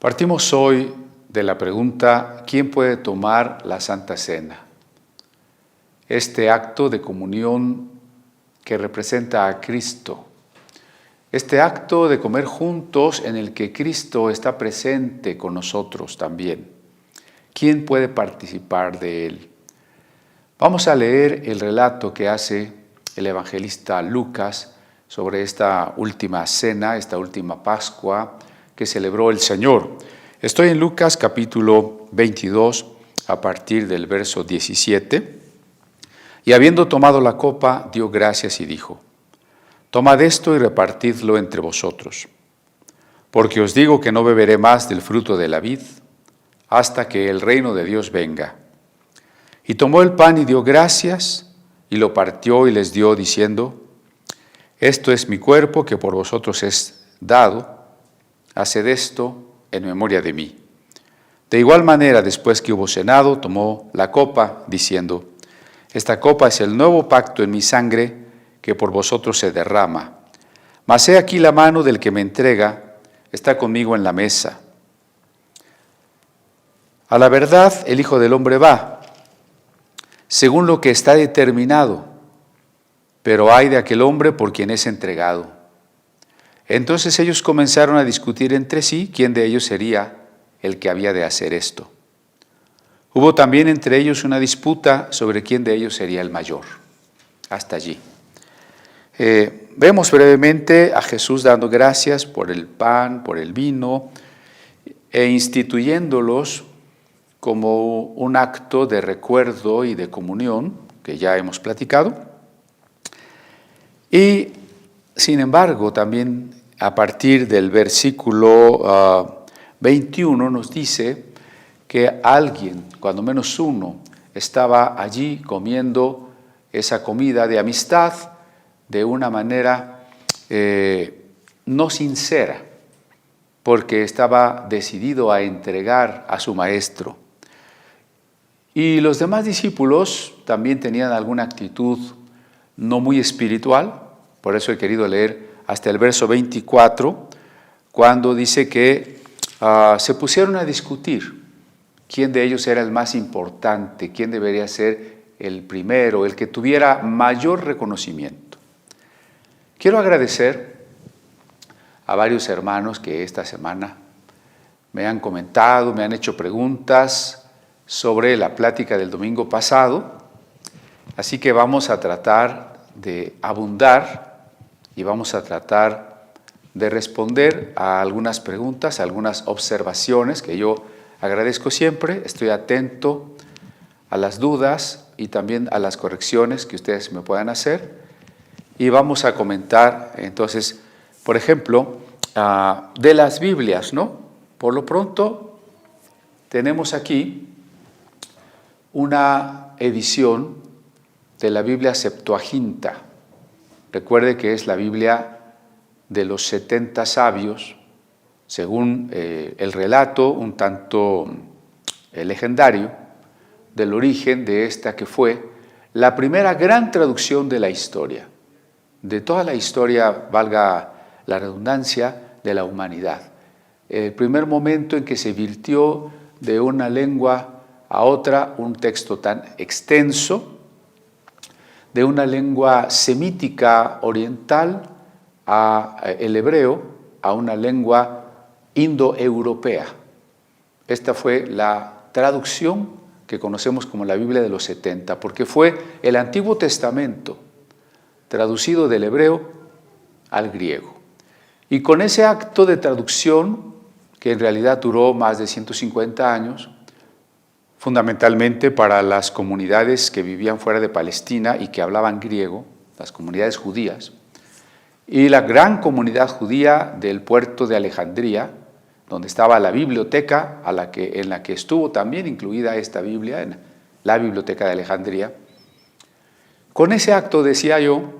Partimos hoy de la pregunta: ¿quién puede tomar la Santa Cena? Este acto de comunión que representa a Cristo. Este acto de comer juntos en el que Cristo está presente con nosotros también. ¿Quién puede participar de él? Vamos a leer el relato que hace el evangelista Lucas sobre esta última cena, esta última Pascua que celebró el Señor. Estoy en Lucas capítulo 22 a partir del verso 17. Y habiendo tomado la copa, dio gracias y dijo: Tomad esto y repartidlo entre vosotros, porque os digo que no beberé más del fruto de la vid hasta que el reino de Dios venga. Y tomó el pan y dio gracias, y lo partió y les dio, diciendo: Esto es mi cuerpo que por vosotros es dado, haced esto en memoria de mí. De igual manera, después que hubo cenado, tomó la copa, diciendo: Esta copa es el nuevo pacto en mi sangre, que por vosotros se derrama. Mas he aquí la mano del que me entrega, está conmigo en la mesa. A la verdad, el Hijo del Hombre va, según lo que está determinado, pero ay de aquel hombre por quien es entregado. Entonces ellos comenzaron a discutir entre sí quién de ellos sería el que había de hacer esto. Hubo también entre ellos una disputa sobre quién de ellos sería el mayor. Hasta allí. Vemos brevemente a Jesús dando gracias por el pan, por el vino, e instituyéndolos como un acto de recuerdo y de comunión, que ya hemos platicado. Y, sin embargo, también a partir del versículo 21 nos dice que alguien, cuando menos uno, estaba allí comiendo esa comida de amistad de una manera no sincera, porque estaba decidido a entregar a su maestro. Y los demás discípulos también tenían alguna actitud no muy espiritual, por eso he querido leer hasta el verso 24, cuando dice que se pusieron a discutir quién de ellos era el más importante, quién debería ser el primero, el que tuviera mayor reconocimiento. Quiero agradecer a varios hermanos que esta semana me han comentado, me han hecho preguntas sobre la plática del domingo pasado, así que vamos a tratar de abundar y vamos a tratar de responder a algunas preguntas, a algunas observaciones que yo agradezco siempre. Estoy atento a las dudas y también a las correcciones que ustedes me puedan hacer. Y vamos a comentar, entonces, por ejemplo, de las Biblias, ¿no? Por lo pronto, tenemos aquí una edición de la Biblia Septuaginta. Recuerde que es la Biblia de los 70 sabios, según el relato un tanto legendario del origen de esta que fue la primera gran traducción de la historia, de toda la historia, valga la redundancia, de la humanidad. El primer momento en que se virtió de una lengua a otra un texto tan extenso, de una lengua semítica oriental el hebreo, a una lengua indoeuropea. Esta fue la traducción que conocemos como la Biblia de los 70, porque fue el Antiguo Testamento traducido del hebreo al griego. Y con ese acto de traducción, que en realidad duró más de 150 años, fundamentalmente para las comunidades que vivían fuera de Palestina y que hablaban griego, las comunidades judías, y la gran comunidad judía del puerto de Alejandría, donde estaba la biblioteca en la que estuvo también incluida esta Biblia, en la biblioteca de Alejandría. Con ese acto, decía yo,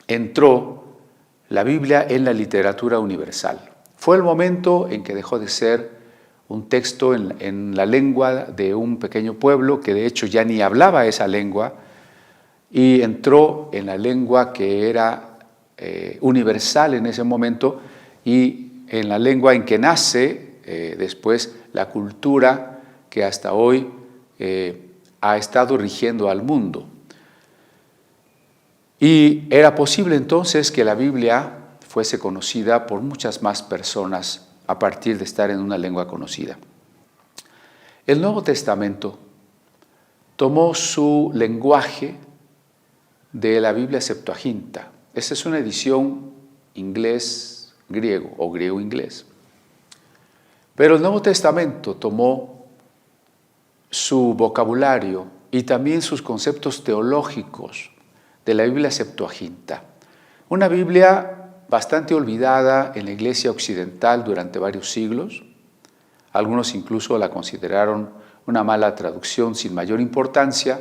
entró la Biblia en la literatura universal. Fue el momento en que dejó de ser un texto en la lengua de un pequeño pueblo que de hecho ya ni hablaba esa lengua, y entró en la lengua que era universal en ese momento y en la lengua en que nace después la cultura que hasta hoy ha estado rigiendo al mundo. Y era posible entonces que la Biblia fuese conocida por muchas más personas a partir de estar en una lengua conocida. El Nuevo Testamento tomó su lenguaje de la Biblia Septuaginta. Esa es una edición inglés-griego o griego-inglés. Pero el Nuevo Testamento tomó su vocabulario y también sus conceptos teológicos de la Biblia Septuaginta. Una Biblia bastante olvidada en la Iglesia occidental durante varios siglos. Algunos incluso la consideraron una mala traducción sin mayor importancia,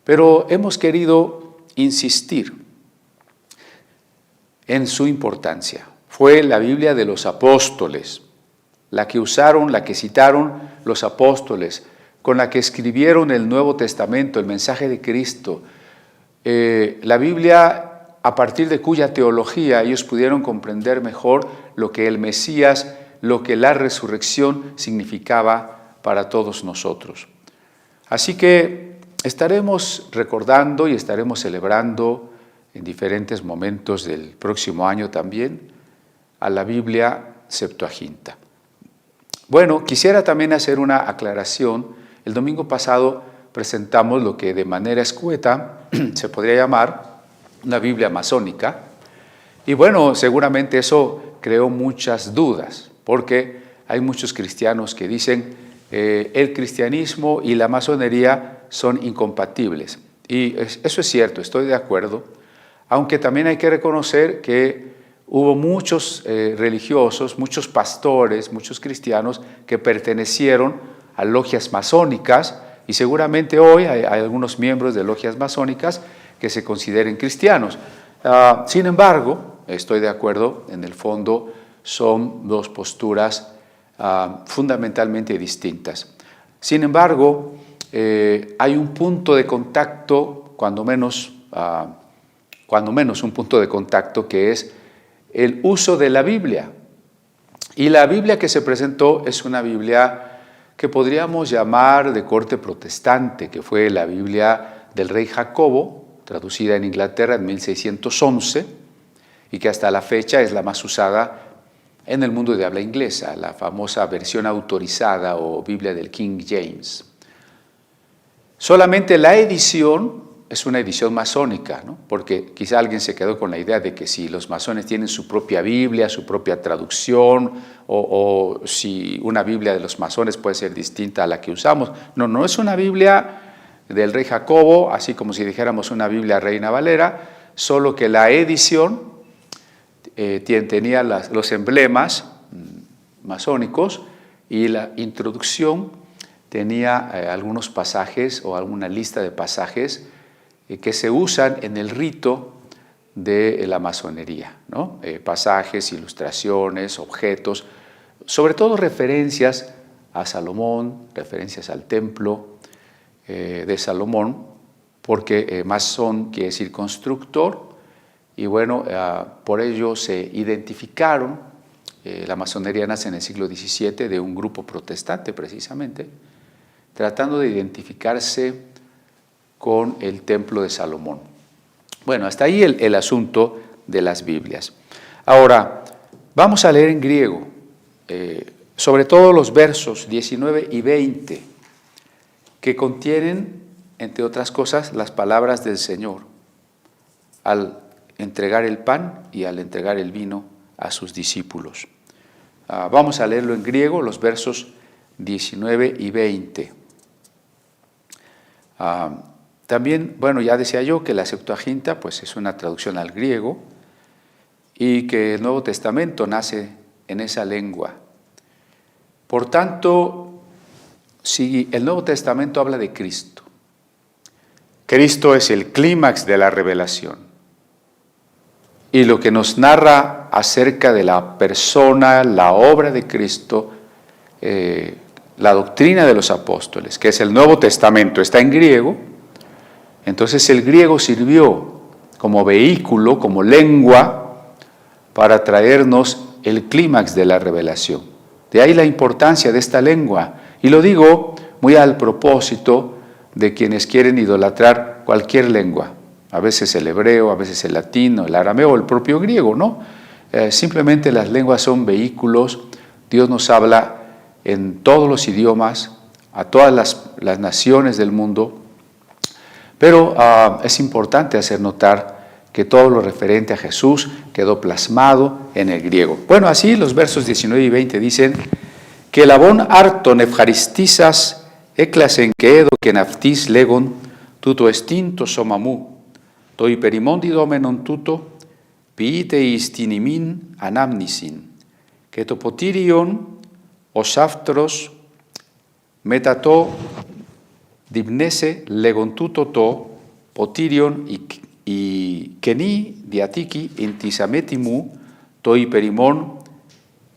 pero hemos querido insistir en su importancia. Fue la Biblia de los apóstoles, la que usaron, la que citaron los apóstoles, con la que escribieron el Nuevo Testamento, el mensaje de Cristo. La Biblia, a partir de cuya teología ellos pudieron comprender mejor lo que el Mesías, lo que la resurrección significaba para todos nosotros. Así que estaremos recordando y estaremos celebrando en diferentes momentos del próximo año también a la Biblia Septuaginta. Bueno, quisiera también hacer una aclaración. El domingo pasado presentamos lo que de manera escueta se podría llamar una Biblia masónica. Y bueno, seguramente eso creó muchas dudas, porque hay muchos cristianos que dicen el cristianismo y la masonería son incompatibles. Y eso es cierto, estoy de acuerdo, aunque también hay que reconocer que hubo muchos religiosos, muchos pastores, muchos cristianos que pertenecieron a logias masónicas, y seguramente hoy hay algunos miembros de logias masónicas que se consideren cristianos. Sin embargo, estoy de acuerdo, en el fondo son dos posturas fundamentalmente distintas. Sin embargo, hay un punto de contacto, cuando menos un punto de contacto, que es el uso de la Biblia. Y la Biblia que se presentó es una Biblia que podríamos llamar de corte protestante, que fue la Biblia del rey Jacobo, traducida en Inglaterra en 1611, y que hasta la fecha es la más usada en el mundo de habla inglesa, la famosa versión autorizada o Biblia del King James. Solamente la edición es una edición masónica, ¿no? Porque quizá alguien se quedó con la idea de que si los masones tienen su propia Biblia, su propia traducción, o si una Biblia de los masones puede ser distinta a la que usamos. No es una Biblia del rey Jacobo, así como si dijéramos una Biblia Reina Valera, solo que la edición tenía los emblemas masónicos y la introducción tenía algunos pasajes o alguna lista de pasajes que se usan en el rito de la masonería, ¿no? Pasajes, ilustraciones, objetos, sobre todo referencias a Salomón, referencias al templo de Salomón, porque masón quiere decir constructor, y bueno, por ello se identificaron, la masonería nace en el siglo XVII de un grupo protestante precisamente, tratando de identificarse con el templo de Salomón. Bueno, hasta ahí el asunto de las Biblias. Ahora, vamos a leer en griego, sobre todo los versos 19 y 20, que contienen, entre otras cosas, las palabras del Señor al entregar el pan y al entregar el vino a sus discípulos. Vamos a leerlo en griego, los versos 19 y 20. También, bueno, ya decía yo que la Septuaginta pues es una traducción al griego y que el Nuevo Testamento nace en esa lengua. Por tanto, si el Nuevo Testamento habla de Cristo, Cristo es el clímax de la revelación. Y lo que nos narra acerca de la persona, la obra de Cristo, la doctrina de los apóstoles, que es el Nuevo Testamento, está en griego. Entonces el griego sirvió como vehículo, como lengua, para traernos el clímax de la revelación. De ahí la importancia de esta lengua. Y lo digo muy al propósito de quienes quieren idolatrar cualquier lengua. A veces el hebreo, a veces el latín, el arameo o el propio griego, ¿no? Simplemente las lenguas son vehículos. Dios nos habla en todos los idiomas, a todas las naciones del mundo. Pero es importante hacer notar que todo lo referente a Jesús quedó plasmado en el griego. Bueno, así los versos 19 y 20 dicen que labón arton efcharistisas eklasen que edo que naftis legon tuto estinto somamu to hyperimondi domenon tuto piite istinimin anamnisin que topotirion osaftros metato dibnese legon tuto to potirion y keni diatiki intisametimu to hyperimon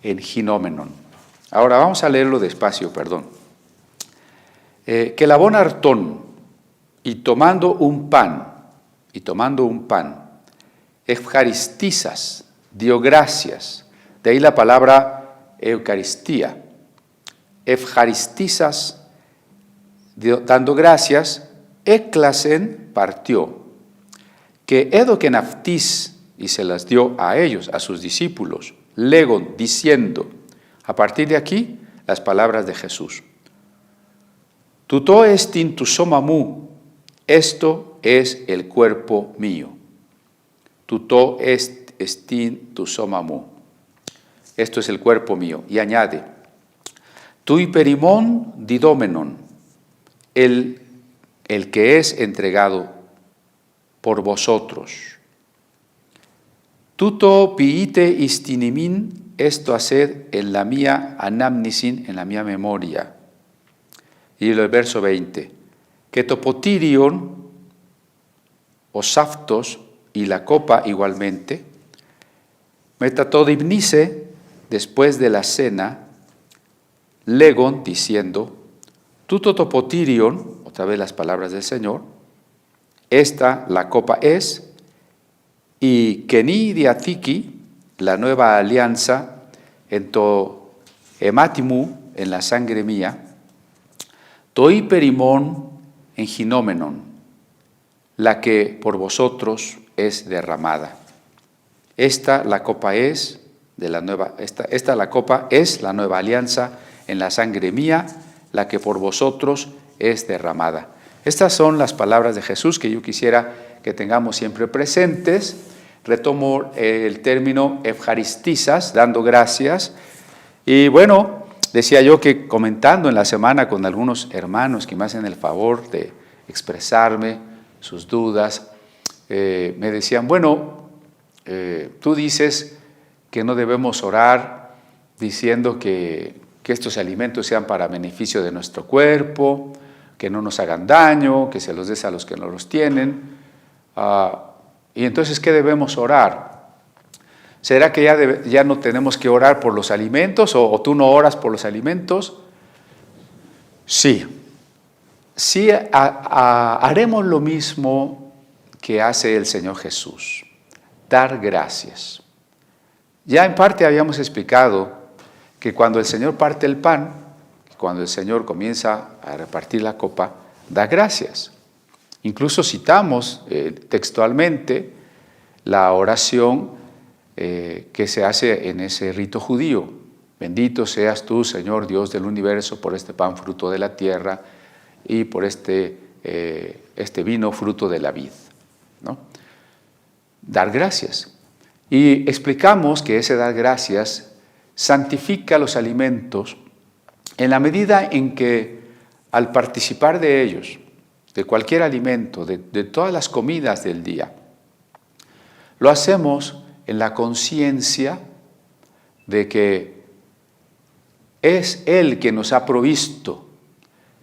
en ginómenon. Ahora vamos a leerlo despacio, perdón. Que labón artón y tomando un pan, efcharistisas, dio gracias, de ahí la palabra Eucaristía. Efcharistisas, dando gracias, eklasen partió, que edo que naftis, y se las dio a ellos, a sus discípulos, legon, diciendo, a partir de aquí, las palabras de Jesús. Tuto estin tu somamu, esto es el cuerpo mío. Tuto estin tu somamu, esto es el cuerpo mío. Y añade, tu hyperimon didomenon, el que es entregado por vosotros. Tuto piite istinimin, esto haced en la mía anamnisin, en la mía memoria. Y el verso 20, que topotirion, osaftos, y la copa igualmente, metatodibnice, después de la cena, legon, diciendo, tuto topotirion, otra vez las palabras del Señor, esta, la copa es, y keni diathiki, la nueva alianza, en to hematimu, en la sangre mía, to hyperimon en ginómenon, la que por vosotros es derramada. Esta la copa es de la nueva, esta la copa es la nueva alianza en la sangre mía, la que por vosotros es derramada. Estas son las palabras de Jesús que yo quisiera que tengamos siempre presentes. Retomo el término efcharistisas, dando gracias. Y bueno, decía yo que comentando en la semana con algunos hermanos que me hacen el favor de expresarme sus dudas, me decían, bueno, tú dices que no debemos orar diciendo que estos alimentos sean para beneficio de nuestro cuerpo, que no nos hagan daño, que se los des a los que no los tienen. Y entonces, ¿qué debemos orar? ¿Será que ya no tenemos que orar por los alimentos o tú no oras por los alimentos? Sí. Sí, haremos lo mismo que hace el Señor Jesús, dar gracias. Ya en parte habíamos explicado que cuando el Señor parte el pan, cuando el Señor comienza a repartir la copa, da gracias. Incluso citamos textualmente la oración que se hace en ese rito judío. Bendito seas tú, Señor Dios del universo, por este pan fruto de la tierra y por este vino fruto de la vid, ¿no? Dar gracias. Y explicamos que ese dar gracias santifica los alimentos en la medida en que al participar de ellos, de cualquier alimento, de todas las comidas del día, lo hacemos en la conciencia de que es Él quien nos ha provisto,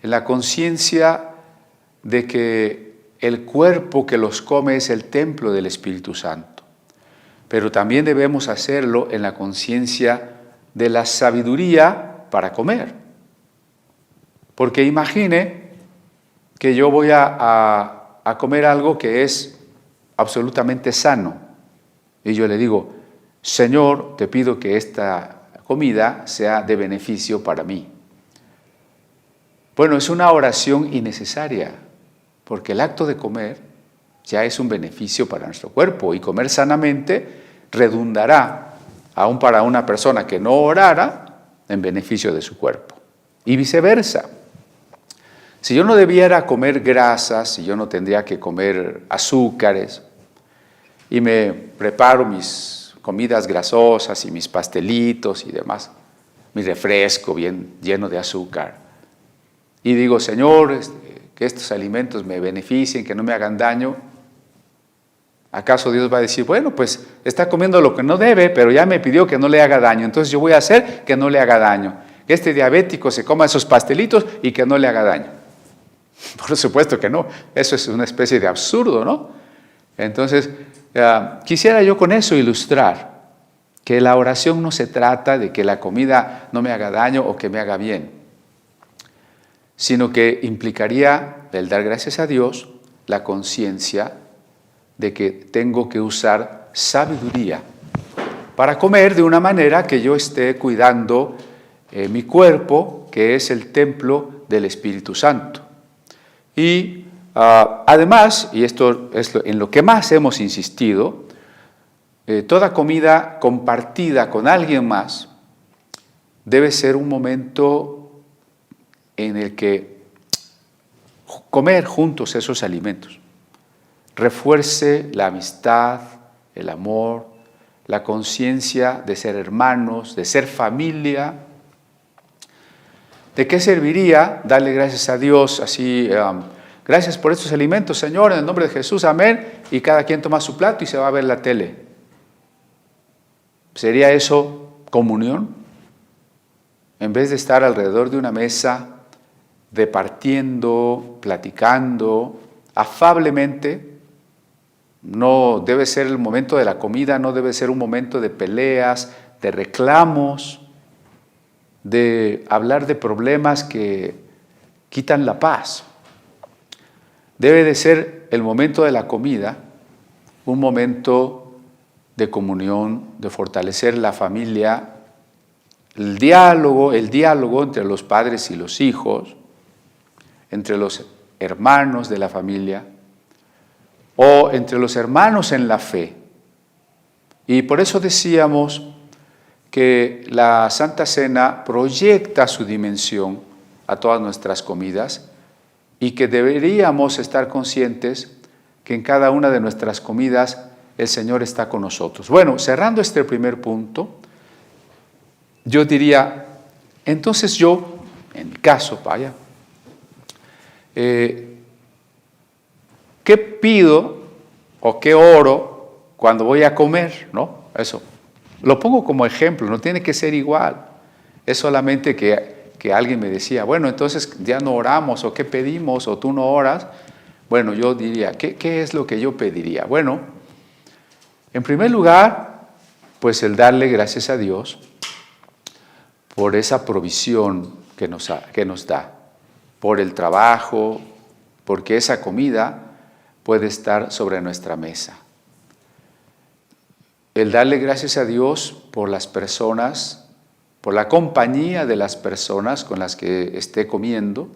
en la conciencia de que el cuerpo que los come es el templo del Espíritu Santo. Pero también debemos hacerlo en la conciencia de la sabiduría para comer. Porque imagine que yo voy a comer algo que es absolutamente sano. Y yo le digo, Señor, te pido que esta comida sea de beneficio para mí. Bueno, es una oración innecesaria, porque el acto de comer ya es un beneficio para nuestro cuerpo, y comer sanamente redundará, aún para una persona que no orara, en beneficio de su cuerpo. Y viceversa. Si yo no debiera comer grasas, si yo no tendría que comer azúcares, y me preparo mis comidas grasosas y mis pastelitos y demás, mi refresco bien lleno de azúcar, y digo, Señor, que estos alimentos me beneficien, que no me hagan daño, ¿acaso Dios va a decir, bueno, pues está comiendo lo que no debe, pero ya me pidió que no le haga daño, entonces yo voy a hacer que no le haga daño, que este diabético se coma esos pastelitos y que no le haga daño? Por supuesto que no, eso es una especie de absurdo, ¿no? Entonces, quisiera yo con eso ilustrar que la oración no se trata de que la comida no me haga daño o que me haga bien, sino que implicaría el dar gracias a Dios, la conciencia de que tengo que usar sabiduría para comer de una manera que yo esté cuidando mi cuerpo, que es el templo del Espíritu Santo. Y además, y esto es en lo que más hemos insistido, toda comida compartida con alguien más debe ser un momento en el que comer juntos esos alimentos refuerce la amistad, el amor, la conciencia de ser hermanos, de ser familia. ¿De qué serviría darle gracias a Dios así? Gracias por estos alimentos, Señor, en el nombre de Jesús, amén. Y cada quien toma su plato y se va a ver la tele. ¿Sería eso comunión? En vez de estar alrededor de una mesa, departiendo, platicando, afablemente. No debe ser el momento de la comida, no debe ser un momento de peleas, de reclamos, de hablar de problemas que quitan la paz. Debe de ser el momento de la comida un momento de comunión, de fortalecer la familia, el diálogo entre los padres y los hijos, entre los hermanos de la familia, o entre los hermanos en la fe. Y por eso decíamos que la Santa Cena proyecta su dimensión a todas nuestras comidas y que deberíamos estar conscientes que en cada una de nuestras comidas el Señor está con nosotros. Bueno, cerrando este primer punto, yo diría, entonces yo, en mi caso, ¿qué pido o qué oro cuando voy a comer? ¿No? Eso. Lo pongo como ejemplo, no tiene que ser igual. Es solamente que alguien me decía, bueno, entonces ya no oramos, o qué pedimos, o tú no oras. Bueno, yo diría, ¿qué es lo que yo pediría? Bueno, en primer lugar, pues el darle gracias a Dios por esa provisión que nos da, por el trabajo, porque esa comida puede estar sobre nuestra mesa. El darle gracias a Dios por las personas, por la compañía de las personas con las que esté comiendo,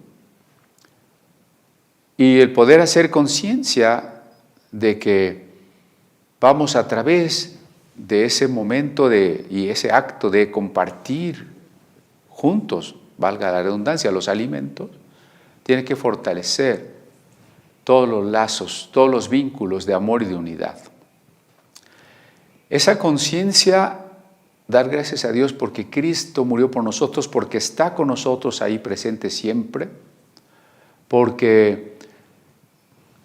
y el poder hacer conciencia de que vamos a través de ese momento y ese acto de compartir juntos, valga la redundancia, los alimentos, tiene que fortalecer todos los lazos, todos los vínculos de amor y de unidad. Esa conciencia, dar gracias a Dios porque Cristo murió por nosotros, porque está con nosotros ahí presente siempre, porque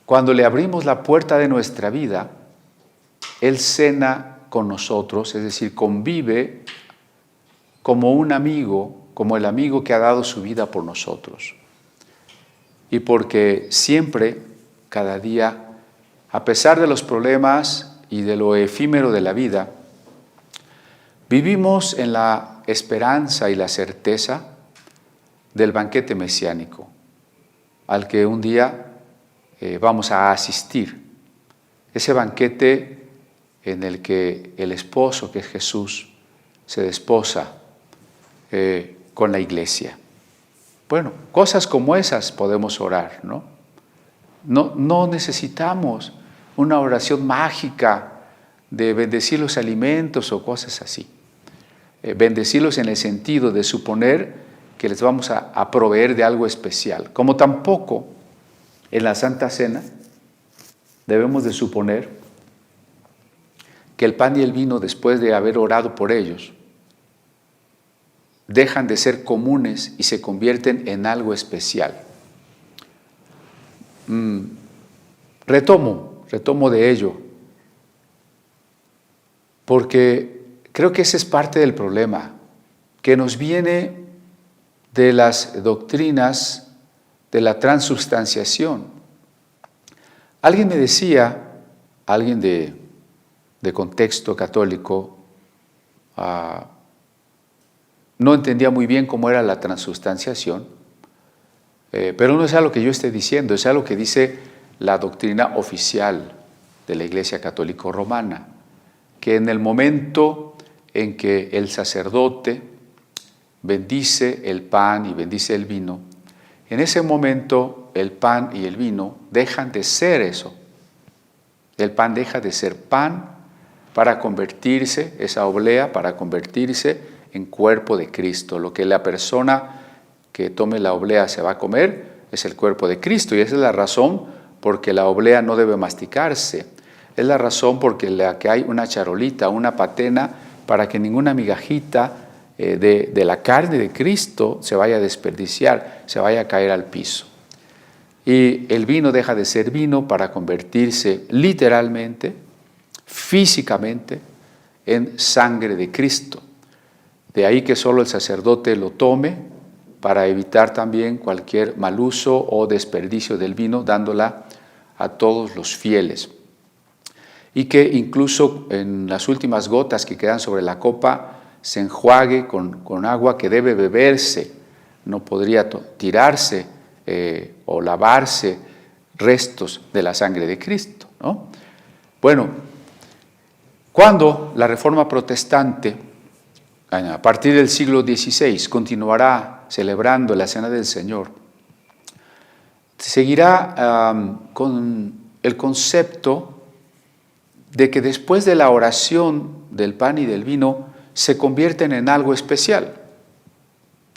cuando le abrimos la puerta de nuestra vida, Él cena con nosotros, es decir, convive como un amigo, como el amigo que ha dado su vida por nosotros. Y porque siempre, cada día, a pesar de los problemas y de lo efímero de la vida, vivimos en la esperanza y la certeza del banquete mesiánico, al que un día vamos a asistir. Ese banquete en el que el esposo, que es Jesús, se desposa con la iglesia. Bueno, cosas como esas podemos orar, ¿no? No necesitamos una oración mágica de bendecir los alimentos o cosas así. Bendecirlos en el sentido de suponer que les vamos a proveer de algo especial. Como tampoco en la Santa Cena debemos de suponer que el pan y el vino, después de haber orado por ellos, dejan de ser comunes y se convierten en algo especial. Retomo de ello, porque creo que ese es parte del problema, que nos viene de las doctrinas de la transubstanciación. Alguien me decía, alguien de contexto católico, no entendía muy bien cómo era la transubstanciación, pero no es algo que yo esté diciendo, es algo que dice la doctrina oficial de la Iglesia Católica Romana, que en el momento en que el sacerdote bendice el pan y bendice el vino, en ese momento el pan y el vino dejan de ser eso. El pan deja de ser pan para convertirse, esa oblea, para convertirse en cuerpo de Cristo. Lo que la persona que tome la oblea se va a comer es el cuerpo de Cristo, y esa es la razón porque la oblea no debe masticarse. Es la razón porque que hay una charolita, una patena, para que ninguna migajita de la carne de Cristo se vaya a desperdiciar, se vaya a caer al piso. Y el vino deja de ser vino para convertirse literalmente, físicamente, en sangre de Cristo. De ahí que solo el sacerdote lo tome para evitar también cualquier mal uso o desperdicio del vino, dándola a todos los fieles. Y que incluso en las últimas gotas que quedan sobre la copa se enjuague con agua que debe beberse, no podría tirarse o lavarse restos de la sangre de Cristo, ¿no? Bueno, cuando la Reforma Protestante, a partir del siglo XVI, continuará celebrando la Cena del Señor, seguirá con el concepto de que después de la oración del pan y del vino se convierten en algo especial.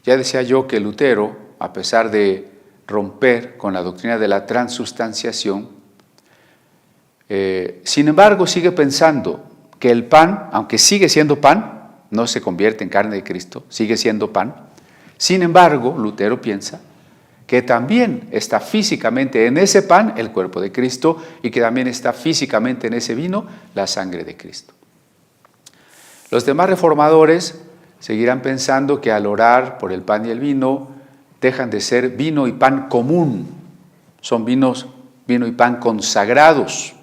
Ya decía yo que Lutero, a pesar de romper con la doctrina de la transubstanciación, sin embargo sigue pensando que el pan, aunque sigue siendo pan, no se convierte en carne de Cristo, sigue siendo pan. Sin embargo, Lutero piensa que también está físicamente en ese pan el cuerpo de Cristo y que también está físicamente en ese vino la sangre de Cristo. Los demás reformadores seguirán pensando que al orar por el pan y el vino dejan de ser vino y pan común, son vino y pan consagrados,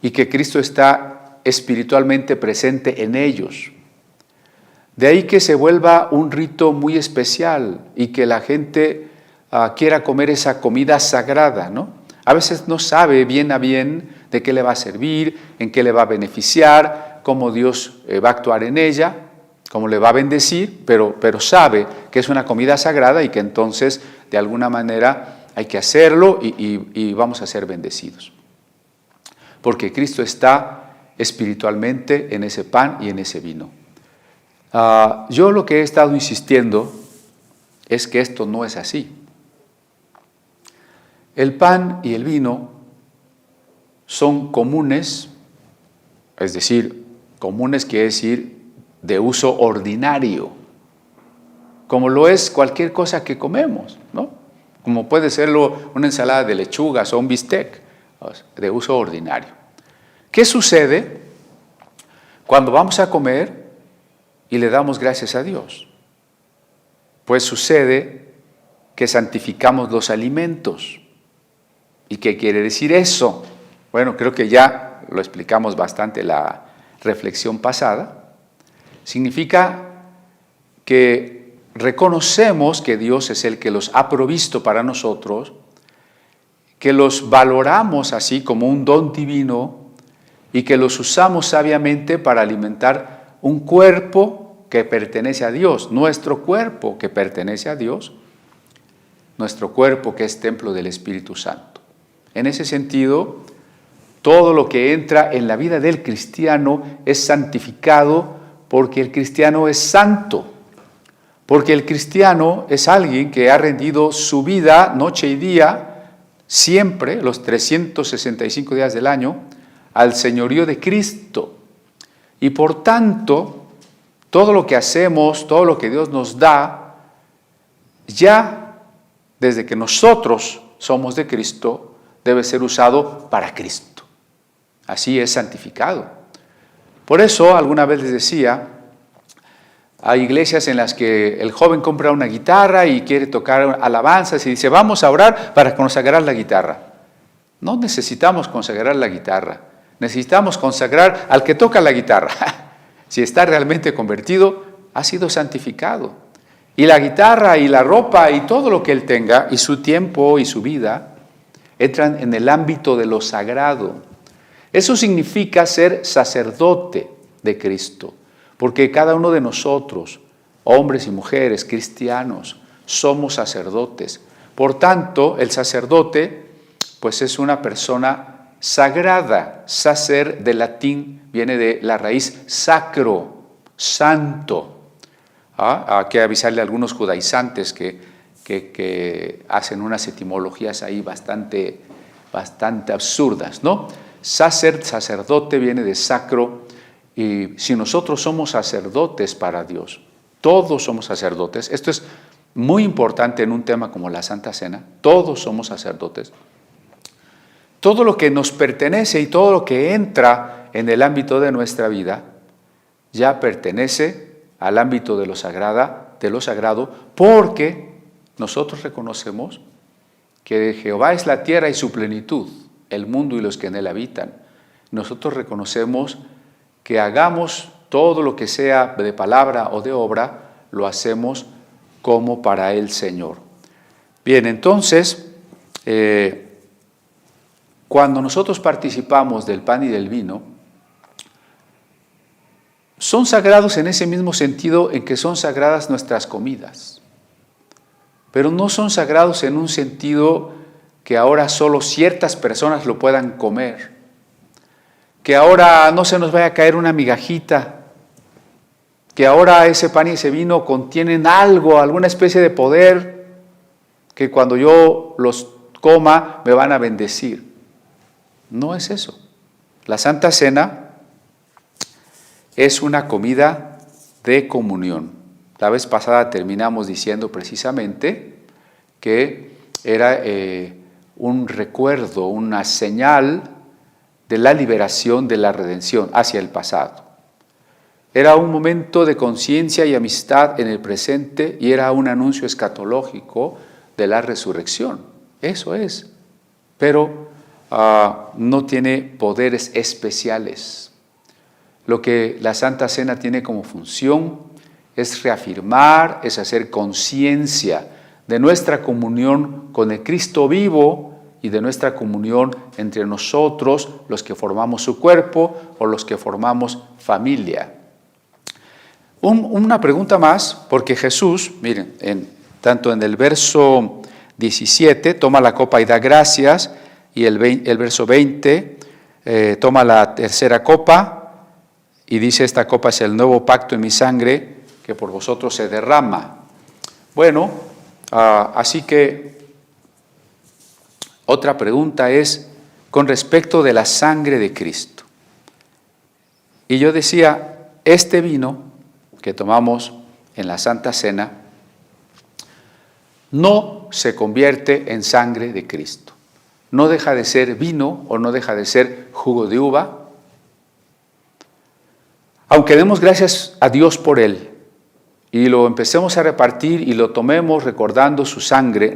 y que Cristo está espiritualmente presente en ellos. De ahí que se vuelva un rito muy especial y que la gente quiera comer esa comida sagrada, ¿no? A veces no sabe bien a bien de qué le va a servir, en qué le va a beneficiar, cómo Dios va a actuar en ella, cómo le va a bendecir, pero sabe que es una comida sagrada y que entonces de alguna manera hay que hacerlo y vamos a ser bendecidos. Porque Cristo está espiritualmente en ese pan y en ese vino. Yo lo que he estado insistiendo es que esto no es así. El pan y el vino son comunes, es decir, comunes quiere decir de uso ordinario, como lo es cualquier cosa que comemos, ¿no? Como puede serlo una ensalada de lechugas o un bistec, de uso ordinario. ¿Qué sucede cuando vamos a comer y le damos gracias a Dios? Pues sucede que santificamos los alimentos. ¿Y qué quiere decir eso? Bueno, creo que ya lo explicamos bastante en la reflexión pasada. Significa que reconocemos que Dios es el que los ha provisto para nosotros, que los valoramos así como un don divino y que los usamos sabiamente para alimentar un cuerpo que pertenece a Dios, nuestro cuerpo que pertenece a Dios, nuestro cuerpo que es templo del Espíritu Santo. En ese sentido, todo lo que entra en la vida del cristiano es santificado porque el cristiano es santo, porque el cristiano es alguien que ha rendido su vida noche y día, siempre, los 365 días del año, al señorío de Cristo. Y por tanto, todo lo que hacemos, todo lo que Dios nos da, ya desde que nosotros somos de Cristo, debe ser usado para Cristo. Así es santificado. Por eso, alguna vez les decía, hay iglesias en las que el joven compra una guitarra y quiere tocar alabanzas y dice, vamos a orar para consagrar la guitarra. No necesitamos consagrar la guitarra, necesitamos consagrar al que toca la guitarra. Si está realmente convertido, ha sido santificado. Y la guitarra y la ropa y todo lo que él tenga, y su tiempo y su vida, entran en el ámbito de lo sagrado. Eso significa ser sacerdote de Cristo, porque cada uno de nosotros, hombres y mujeres, cristianos, somos sacerdotes. Por tanto, el sacerdote, pues es una persona sagrada. Sacer, del latín, viene de la raíz sacro, santo. Hay que avisarle a algunos judaizantes que hacen unas etimologías ahí bastante absurdas, ¿no? Sacerdote viene de sacro, y si nosotros somos sacerdotes para Dios, todos somos sacerdotes, esto es muy importante en un tema como la Santa Cena, todos somos sacerdotes. Todo lo que nos pertenece y todo lo que entra en el ámbito de nuestra vida ya pertenece al ámbito de lo sagrado, porque nosotros reconocemos que de Jehová es la tierra y su plenitud, el mundo y los que en él habitan. Nosotros reconocemos que hagamos todo lo que sea de palabra o de obra, lo hacemos como para el Señor. Bien, entonces, cuando nosotros participamos del pan y del vino, son sagrados en ese mismo sentido en que son sagradas nuestras comidas, pero no son sagrados en un sentido que ahora solo ciertas personas lo puedan comer, que ahora no se nos vaya a caer una migajita, que ahora ese pan y ese vino contienen algo, alguna especie de poder, que cuando yo los coma me van a bendecir. No es eso. La Santa Cena es una comida de comunión. La vez pasada terminamos diciendo precisamente que era un recuerdo, una señal de la liberación, de la redención hacia el pasado. Era un momento de conciencia y amistad en el presente y era un anuncio escatológico de la resurrección. Eso es. Pero no tiene poderes especiales. Lo que la Santa Cena tiene como función es reafirmar, es hacer conciencia de nuestra comunión con el Cristo vivo y de nuestra comunión entre nosotros, los que formamos su cuerpo o los que formamos familia. Una pregunta más, porque Jesús, miren, tanto en el verso 17, toma la copa y da gracias, y el verso 20, toma la tercera copa, y dice, esta copa es el nuevo pacto en mi sangre, que por vosotros se derrama. Bueno, así que otra pregunta es con respecto de la sangre de Cristo. Y yo decía, este vino que tomamos en la Santa Cena no se convierte en sangre de Cristo. No deja de ser vino o no deja de ser jugo de uva. Aunque demos gracias a Dios por él y lo empecemos a repartir y lo tomemos recordando su sangre,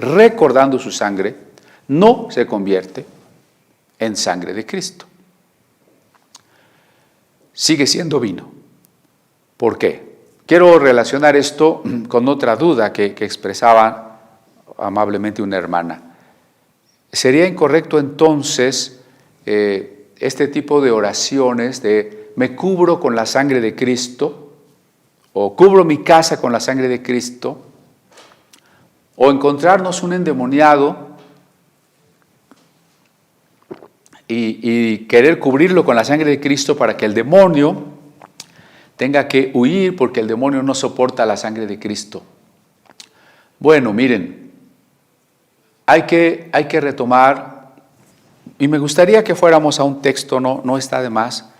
no se convierte en sangre de Cristo. Sigue siendo vino. ¿Por qué? Quiero relacionar esto con otra duda que expresaba amablemente una hermana. ¿Sería incorrecto entonces este tipo de oraciones de me cubro con la sangre de Cristo o cubro mi casa con la sangre de Cristo, o encontrarnos un endemoniado y querer cubrirlo con la sangre de Cristo para que el demonio tenga que huir porque el demonio no soporta la sangre de Cristo. Bueno, miren, hay que retomar, y me gustaría que fuéramos a un texto, no está de más,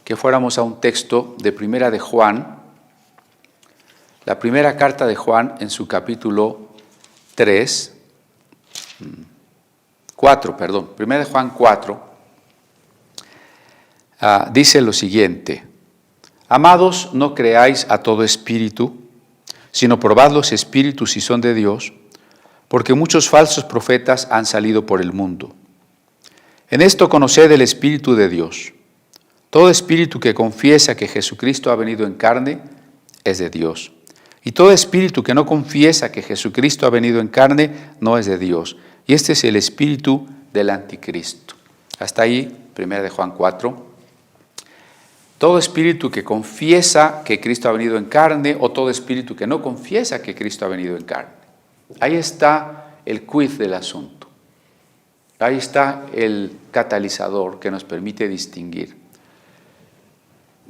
que fuéramos a un texto de Primera de Juan, la primera carta de Juan en su capítulo 4, Primera de Juan 4, dice lo siguiente: Amados, no creáis a todo espíritu, sino probad los espíritus si son de Dios, porque muchos falsos profetas han salido por el mundo. En esto conoced el Espíritu de Dios. Todo espíritu que confiesa que Jesucristo ha venido en carne es de Dios. Y todo espíritu que no confiesa que Jesucristo ha venido en carne no es de Dios. Y este es el espíritu del anticristo. Hasta ahí, 1 de Juan 4. Todo espíritu que confiesa que Cristo ha venido en carne o todo espíritu que no confiesa que Cristo ha venido en carne. Ahí está el quiz del asunto. Ahí está el catalizador que nos permite distinguir.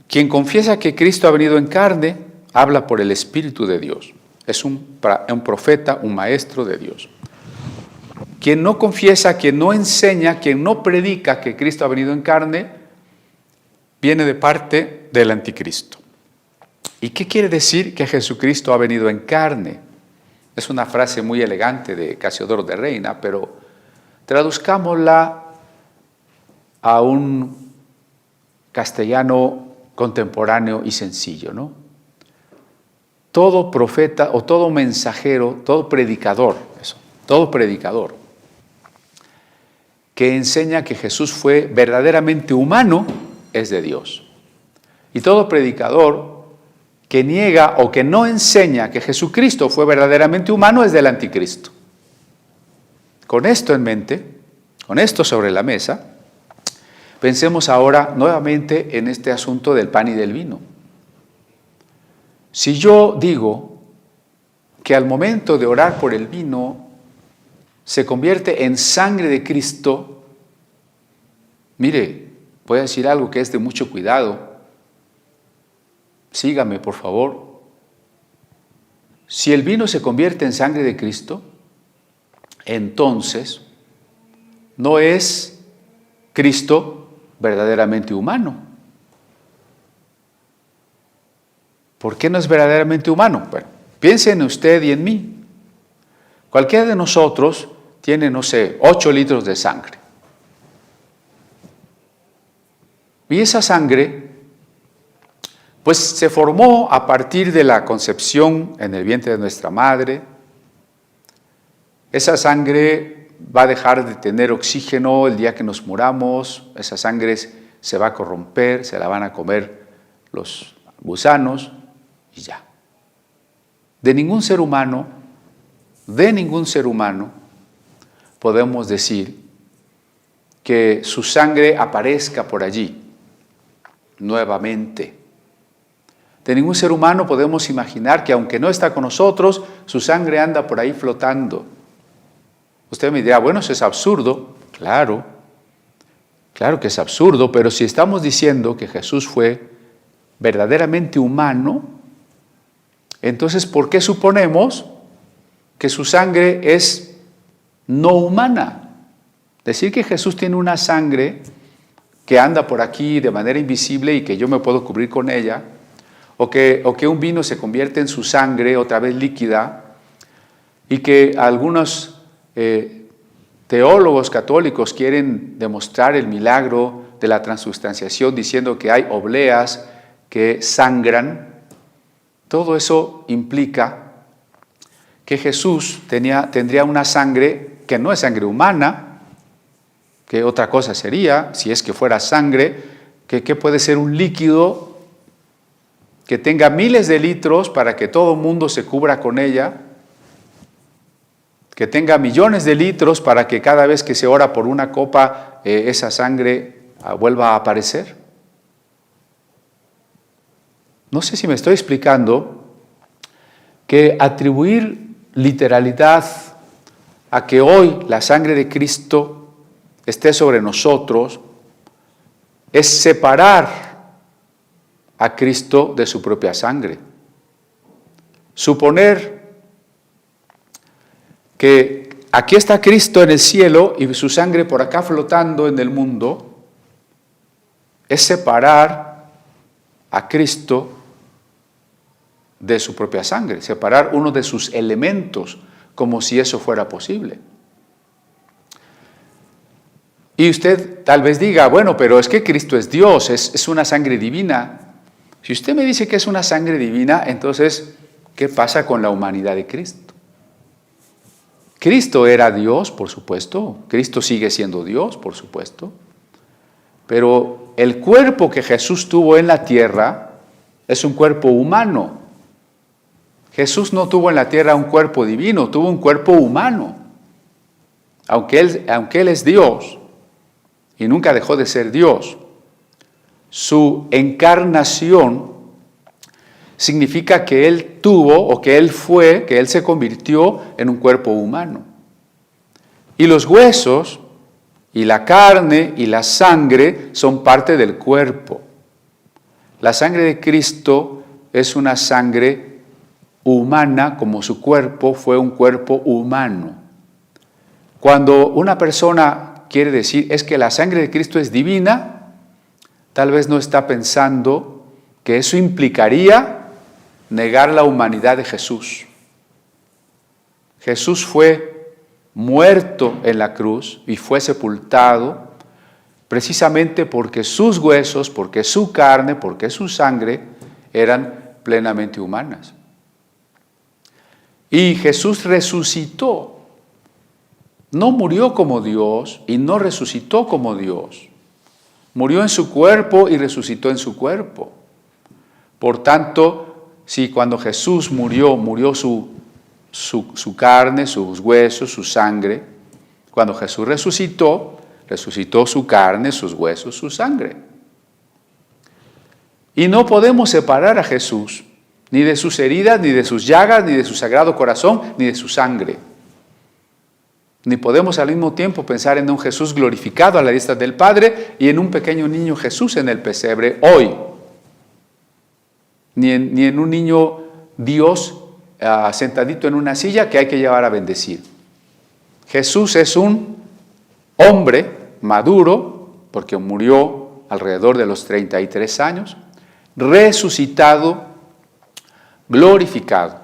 Quien confiesa que Cristo ha venido en carne, habla por el Espíritu de Dios. Es un profeta, un maestro de Dios. Quien no confiesa, quien no enseña, quien no predica que Cristo ha venido en carne, viene de parte del anticristo. ¿Y qué quiere decir que Jesucristo ha venido en carne? Es una frase muy elegante de Casiodoro de Reina, pero traduzcámosla a un castellano contemporáneo y sencillo, ¿no? Todo profeta o todo mensajero, todo predicador que enseña que Jesús fue verdaderamente humano es de Dios. Y todo predicador que niega o que no enseña que Jesucristo fue verdaderamente humano es del anticristo. Con esto en mente, con esto sobre la mesa, pensemos ahora nuevamente en este asunto del pan y del vino. Si yo digo que al momento de orar por el vino se convierte en sangre de Cristo, mire, voy a decir algo que es de mucho cuidado. Sígame, por favor. Si el vino se convierte en sangre de Cristo, entonces no es Cristo verdaderamente humano. ¿Por qué no es verdaderamente humano? Bueno, piense en usted y en mí. Cualquiera de nosotros tiene, 8 litros de sangre. Y esa sangre, pues se formó a partir de la concepción en el vientre de nuestra madre. Esa sangre va a dejar de tener oxígeno el día que nos muramos. Esa sangre se va a corromper, se la van a comer los gusanos y ya. De ningún ser humano podemos decir que su sangre aparezca por allí nuevamente. De ningún ser humano podemos imaginar que aunque no está con nosotros, su sangre anda por ahí flotando. Usted me dirá, bueno, eso es absurdo. Claro que es absurdo, pero si estamos diciendo que Jesús fue verdaderamente humano, entonces ¿por qué suponemos que su sangre es no humana? Decir que Jesús tiene una sangre que anda por aquí de manera invisible y que yo me puedo cubrir con ella, o que un vino se convierte en su sangre otra vez líquida, y que algunos teólogos católicos quieren demostrar el milagro de la transustanciación diciendo que hay obleas que sangran. Todo eso implica que Jesús tendría una sangre que no es sangre humana, que otra cosa sería, si es que fuera sangre, que puede ser un líquido que tenga miles de litros para que todo el mundo se cubra con ella, que tenga millones de litros para que cada vez que se ora por una copa, esa sangre vuelva a aparecer. No sé si me estoy explicando, que atribuir literalidad a que hoy la sangre de Cristo esté sobre nosotros es separar a Cristo de su propia sangre. Suponer que aquí está Cristo en el cielo y su sangre por acá flotando en el mundo es separar a Cristo de su propia sangre, separar uno de sus elementos, como si eso fuera posible. Y usted tal vez diga, bueno, pero es que Cristo es Dios, es una sangre divina. Si usted me dice que es una sangre divina, entonces, ¿qué pasa con la humanidad de Cristo? Cristo era Dios, por supuesto. Cristo sigue siendo Dios, por supuesto. Pero el cuerpo que Jesús tuvo en la tierra es un cuerpo humano. Jesús no tuvo en la tierra un cuerpo divino, tuvo un cuerpo humano. Aunque Él es Dios y nunca dejó de ser Dios, su encarnación significa que Él tuvo o que Él fue, que Él se convirtió en un cuerpo humano. Y los huesos y la carne y la sangre son parte del cuerpo. La sangre de Cristo es una sangre humana, como su cuerpo fue un cuerpo humano. Cuando una persona quiere decir es que la sangre de Cristo es divina, tal vez no está pensando que eso implicaría negar la humanidad de Jesús. Jesús fue muerto en la cruz y fue sepultado precisamente porque sus huesos, porque su carne, porque su sangre eran plenamente humanas. Y Jesús resucitó. No murió como Dios y no resucitó como Dios. Murió en su cuerpo y resucitó en su cuerpo. Por tanto, si cuando Jesús murió su carne, sus huesos, su sangre, cuando Jesús resucitó su carne, sus huesos, su sangre. Y no podemos separar a Jesús ni de sus heridas, ni de sus llagas, ni de su sagrado corazón, ni de su sangre. Ni podemos al mismo tiempo pensar en un Jesús glorificado a la diestra del Padre y en un pequeño niño Jesús en el pesebre hoy. Ni en un niño Dios sentadito en una silla que hay que llevar a bendecir. Jesús es un hombre maduro, porque murió alrededor de los 33 años, resucitado, glorificado.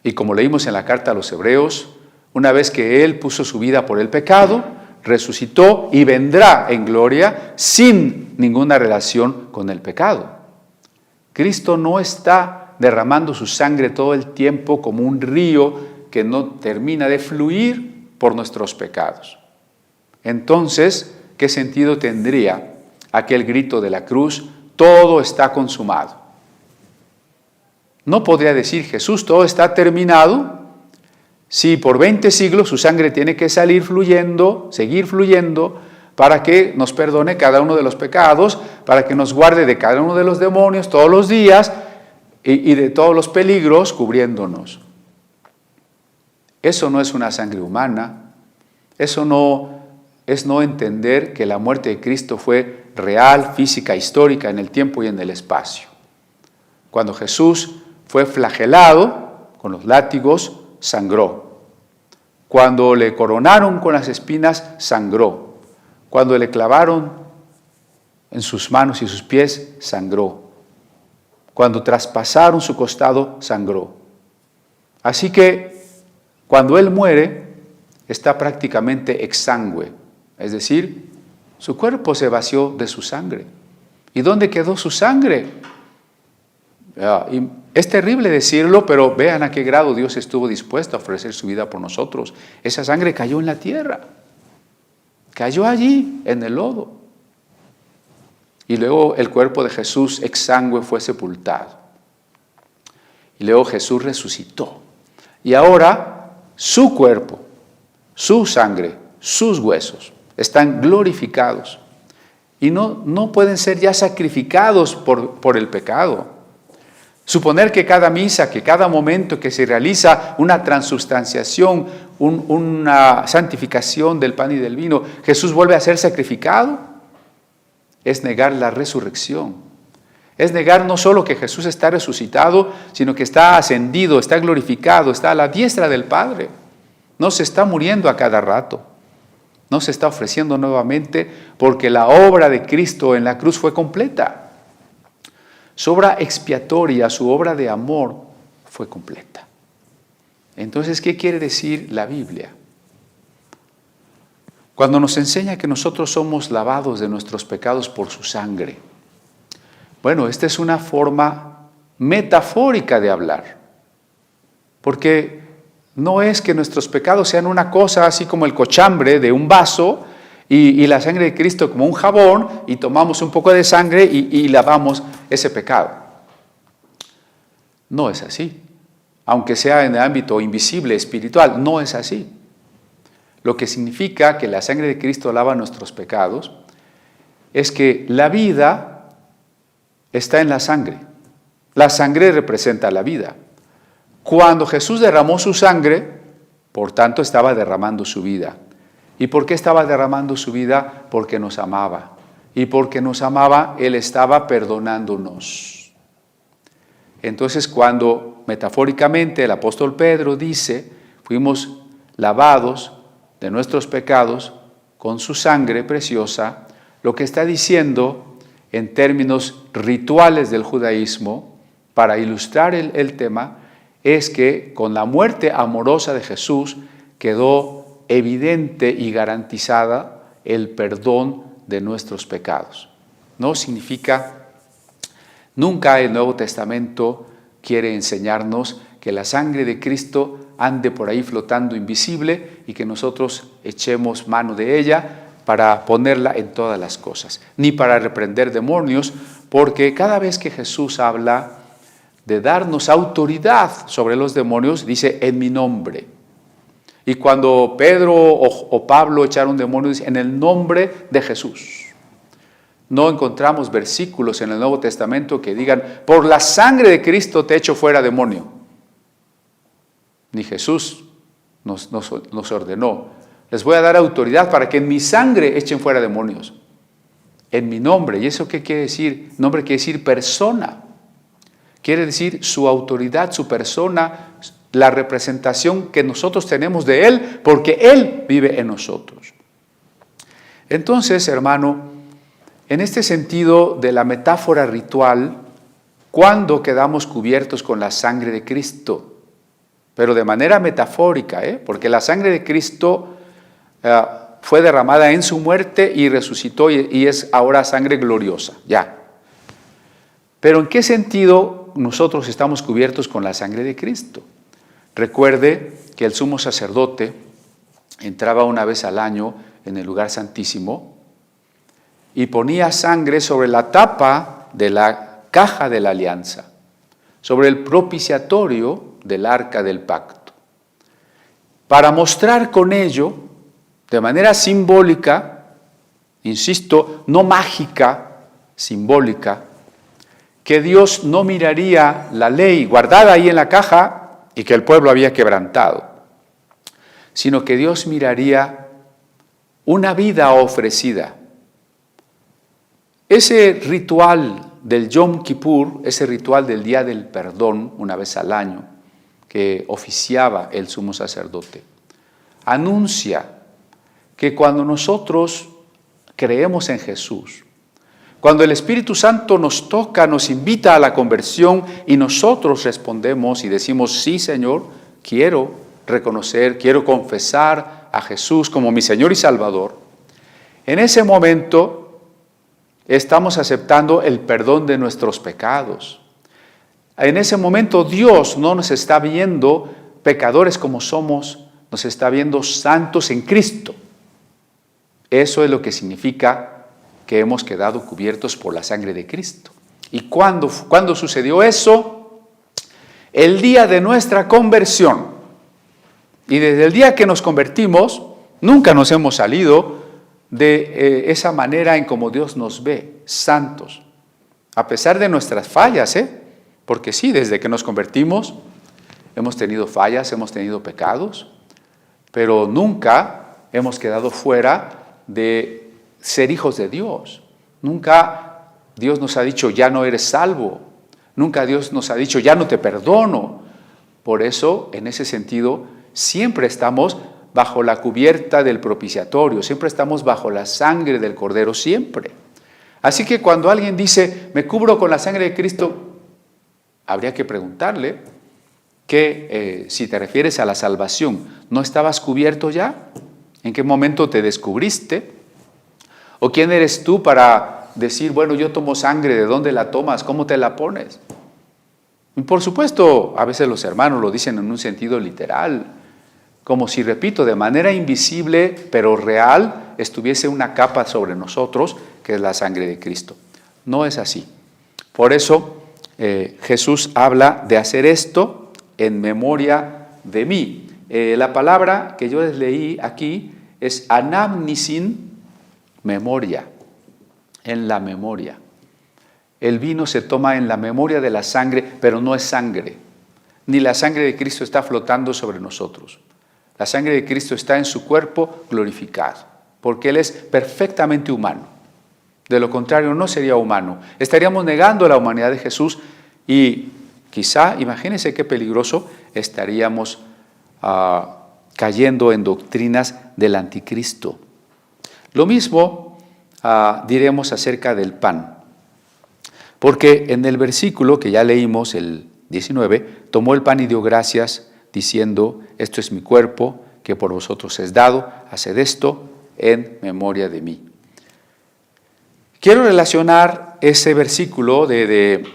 Y como leímos en la carta a los Hebreos, una vez que Él puso su vida por el pecado, resucitó y vendrá en gloria sin ninguna relación con el pecado. Cristo no está derramando su sangre todo el tiempo como un río que no termina de fluir por nuestros pecados. Entonces, ¿qué sentido tendría aquel grito de la cruz? Todo está consumado. No podría decir Jesús, todo está terminado, si por 20 siglos su sangre tiene que salir fluyendo, seguir fluyendo, para que nos perdone cada uno de los pecados, para que nos guarde de cada uno de los demonios todos los días y de todos los peligros cubriéndonos. Eso no es una sangre humana, eso no es no entender que la muerte de Cristo fue real, física, histórica, en el tiempo y en el espacio. Cuando Jesús fue flagelado con los látigos, sangró. Cuando le coronaron con las espinas, sangró. Cuando le clavaron en sus manos y sus pies, sangró. Cuando traspasaron su costado, sangró. Así que cuando Él muere, está prácticamente exangüe. Es decir, su cuerpo se vació de su sangre. ¿Y dónde quedó su sangre? Y es terrible decirlo, pero vean a qué grado Dios estuvo dispuesto a ofrecer su vida por nosotros. Esa sangre cayó en la tierra. Cayó allí, en el lodo. Y luego el cuerpo de Jesús exangüe fue sepultado. Y luego Jesús resucitó. Y ahora su cuerpo, su sangre, sus huesos están glorificados. Y no pueden ser ya sacrificados por el pecado. Suponer que cada misa, que cada momento que se realiza una transubstanciación, una santificación del pan y del vino, Jesús vuelve a ser sacrificado, es negar la resurrección. Es negar no solo que Jesús está resucitado, sino que está ascendido, está glorificado, está a la diestra del Padre. No se está muriendo a cada rato. No se está ofreciendo nuevamente porque la obra de Cristo en la cruz fue completa. Su obra expiatoria, su obra de amor fue completa. Entonces, ¿qué quiere decir la Biblia? Cuando nos enseña que nosotros somos lavados de nuestros pecados por su sangre. Bueno, esta es una forma metafórica de hablar. Porque no es que nuestros pecados sean una cosa así como el cochambre de un vaso y la sangre de Cristo como un jabón y tomamos un poco de sangre y lavamos ese pecado. No es así. Aunque sea en el ámbito invisible, espiritual, no es así. Lo que significa que la sangre de Cristo lava nuestros pecados es que la vida está en la sangre. La sangre representa la vida. Cuando Jesús derramó su sangre, por tanto estaba derramando su vida. ¿Y por qué estaba derramando su vida? Porque nos amaba. Y porque nos amaba, Él estaba perdonándonos. Entonces, cuando metafóricamente el apóstol Pedro dice, fuimos lavados de nuestros pecados con su sangre preciosa, lo que está diciendo en términos rituales del judaísmo, para ilustrar el tema, es que con la muerte amorosa de Jesús quedó evidente y garantizada el perdón de nuestros pecados. No significa, nunca el Nuevo Testamento quiere enseñarnos que la sangre de Cristo ande por ahí flotando invisible y que nosotros echemos mano de ella para ponerla en todas las cosas, ni para reprender demonios, porque cada vez que Jesús habla de darnos autoridad sobre los demonios, dice en mi nombre. Y cuando Pedro o Pablo echaron demonios, dice en el nombre de Jesús. No encontramos versículos en el Nuevo Testamento que digan, por la sangre de Cristo te echo fuera demonio. Ni Jesús nos ordenó. Les voy a dar autoridad para que en mi sangre echen fuera demonios. En mi nombre. ¿Y eso qué quiere decir? Nombre quiere decir persona. Quiere decir su autoridad, su persona, la representación que nosotros tenemos de Él, porque Él vive en nosotros. Entonces, hermano, en este sentido de la metáfora ritual, ¿cuándo quedamos cubiertos con la sangre de Cristo? Pero de manera metafórica, porque la sangre de Cristo fue derramada en su muerte y resucitó y es ahora sangre gloriosa, ya. Pero ¿en qué sentido nosotros estamos cubiertos con la sangre de Cristo? Recuerde que el sumo sacerdote entraba una vez al año en el lugar santísimo y ponía sangre sobre la tapa de la caja de la alianza, sobre el propiciatorio del arca del pacto, para mostrar con ello, de manera simbólica, insisto, no mágica, simbólica, que Dios no miraría la ley guardada ahí en la caja y que el pueblo había quebrantado, sino que Dios miraría una vida ofrecida. Ese ritual del Yom Kippur, ese ritual del Día del Perdón, una vez al año, que oficiaba el sumo sacerdote, anuncia que cuando nosotros creemos en Jesús, cuando el Espíritu Santo nos toca, nos invita a la conversión y nosotros respondemos y decimos, sí, Señor, quiero reconocer, quiero confesar a Jesús como mi Señor y Salvador, en ese momento estamos aceptando el perdón de nuestros pecados. En ese momento Dios no nos está viendo pecadores como somos, nos está viendo santos en Cristo. Eso es lo que significa que hemos quedado cubiertos por la sangre de Cristo. ¿Y cuándo sucedió eso? El día de nuestra conversión. Y desde el día que nos convertimos, nunca nos hemos salido de esa manera en como Dios nos ve, santos. A pesar de nuestras fallas, Porque sí, desde que nos convertimos hemos tenido fallas, hemos tenido pecados, pero nunca hemos quedado fuera de ser hijos de Dios. Nunca Dios nos ha dicho, ya no eres salvo. Nunca Dios nos ha dicho, ya no te perdono. Por eso, en ese sentido, siempre estamos bajo la cubierta del propiciatorio, siempre estamos bajo la sangre del Cordero, siempre. Así que cuando alguien dice, me cubro con la sangre de Cristo, habría que preguntarle que si te refieres a la salvación, ¿no estabas cubierto ya? ¿En qué momento te descubriste? ¿O quién eres tú para decir, bueno, yo tomo sangre, ¿de dónde la tomas? ¿Cómo te la pones? Y por supuesto, a veces los hermanos lo dicen en un sentido literal, como si, repito, de manera invisible pero real estuviese una capa sobre nosotros, que es la sangre de Cristo. No es así. Por eso Jesús habla de hacer esto en memoria de mí. La palabra que yo les leí aquí es anamnisin, memoria, en la memoria. El vino se toma en la memoria de la sangre, pero no es sangre. Ni la sangre de Cristo está flotando sobre nosotros. La sangre de Cristo está en su cuerpo glorificado, porque Él es perfectamente humano. De lo contrario, no sería humano. Estaríamos negando la humanidad de Jesús y quizá, imagínense qué peligroso, estaríamos cayendo en doctrinas del anticristo. Lo mismo diremos acerca del pan. Porque en el versículo que ya leímos, el 19, tomó el pan y dio gracias, diciendo, esto es mi cuerpo, que por vosotros es dado, haced esto en memoria de mí. Quiero relacionar ese versículo de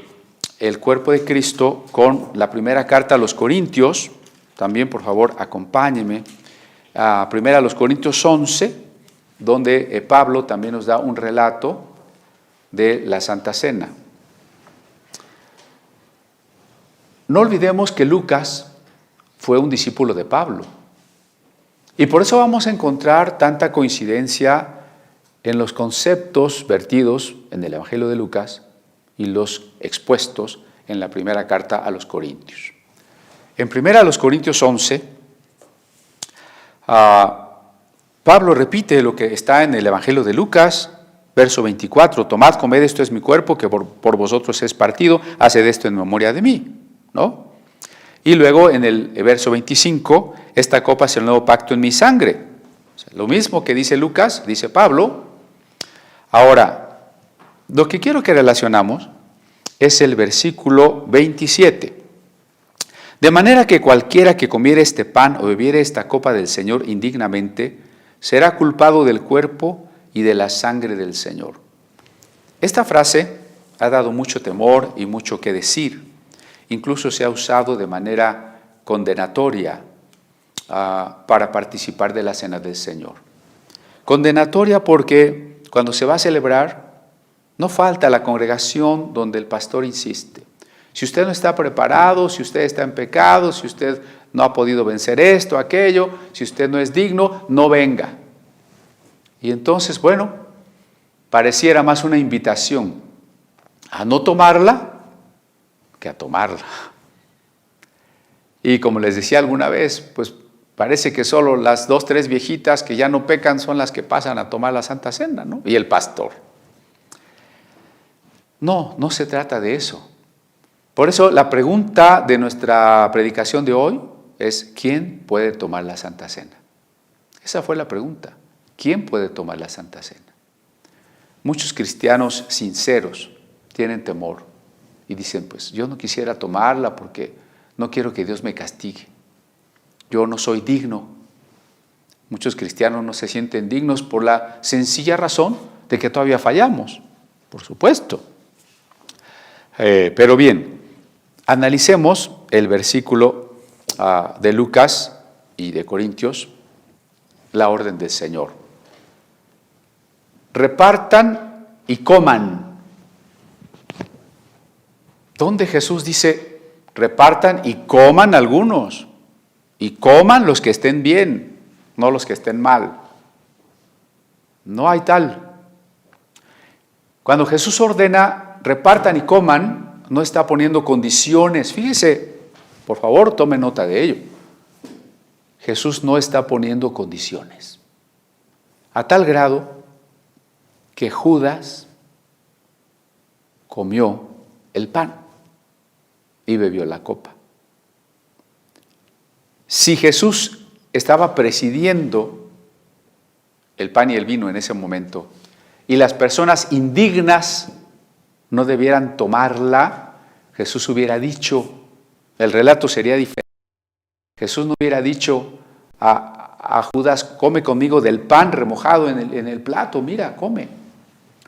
el cuerpo de Cristo con la primera carta a los Corintios. También, por favor, acompáñenme. Primera a los Corintios 11, donde Pablo también nos da un relato de la Santa Cena. No olvidemos que Lucas fue un discípulo de Pablo. Y por eso vamos a encontrar tanta coincidencia en los conceptos vertidos en el Evangelio de Lucas y los expuestos en la primera carta a los Corintios. En primera a los Corintios 11, Pablo repite lo que está en el Evangelio de Lucas, verso 24, tomad, comed, esto es mi cuerpo, que por vosotros es partido, haced esto en memoria de mí, ¿no? Y luego en el verso 25, esta copa es el nuevo pacto en mi sangre. O sea, lo mismo que dice Lucas, dice Pablo. Ahora, lo que quiero que relacionamos es el versículo 27. De manera que cualquiera que comiere este pan o bebiere esta copa del Señor indignamente, será culpado del cuerpo y de la sangre del Señor. Esta frase ha dado mucho temor y mucho que decir. Incluso se ha usado de manera condenatoria para participar de la cena del Señor. Condenatoria porque cuando se va a celebrar, no falta la congregación donde el pastor insiste. Si usted no está preparado, si usted está en pecado, si usted no ha podido vencer esto, aquello, si usted no es digno, no venga. Y entonces, bueno, pareciera más una invitación a no tomarla que a tomarla. Y como les decía alguna vez, pues parece que solo las 2, 3 viejitas que ya no pecan son las que pasan a tomar la Santa Cena, ¿no? Y el pastor. No, no se trata de eso. Por eso la pregunta de nuestra predicación de hoy es, ¿quién puede tomar la Santa Cena? Esa fue la pregunta. ¿Quién puede tomar la Santa Cena? Muchos cristianos sinceros tienen temor y dicen, pues yo no quisiera tomarla porque no quiero que Dios me castigue. Yo no soy digno. Muchos cristianos no se sienten dignos por la sencilla razón de que todavía fallamos, por supuesto. Pero bien, analicemos el versículo de Lucas y de Corintios, la orden del Señor. Repartan y coman. Donde Jesús dice, repartan y coman algunos, y coman los que estén bien, no los que estén mal. No hay tal. Cuando Jesús ordena, repartan y coman, no está poniendo condiciones. Fíjese, por favor, tome nota de ello. Jesús no está poniendo condiciones. A tal grado que Judas comió el pan y bebió la copa. Si Jesús estaba presidiendo el pan y el vino en ese momento, y las personas indignas no debieran tomarla, Jesús hubiera dicho, el relato sería diferente. Jesús no hubiera dicho a Judas, come conmigo del pan remojado en el plato, mira, come.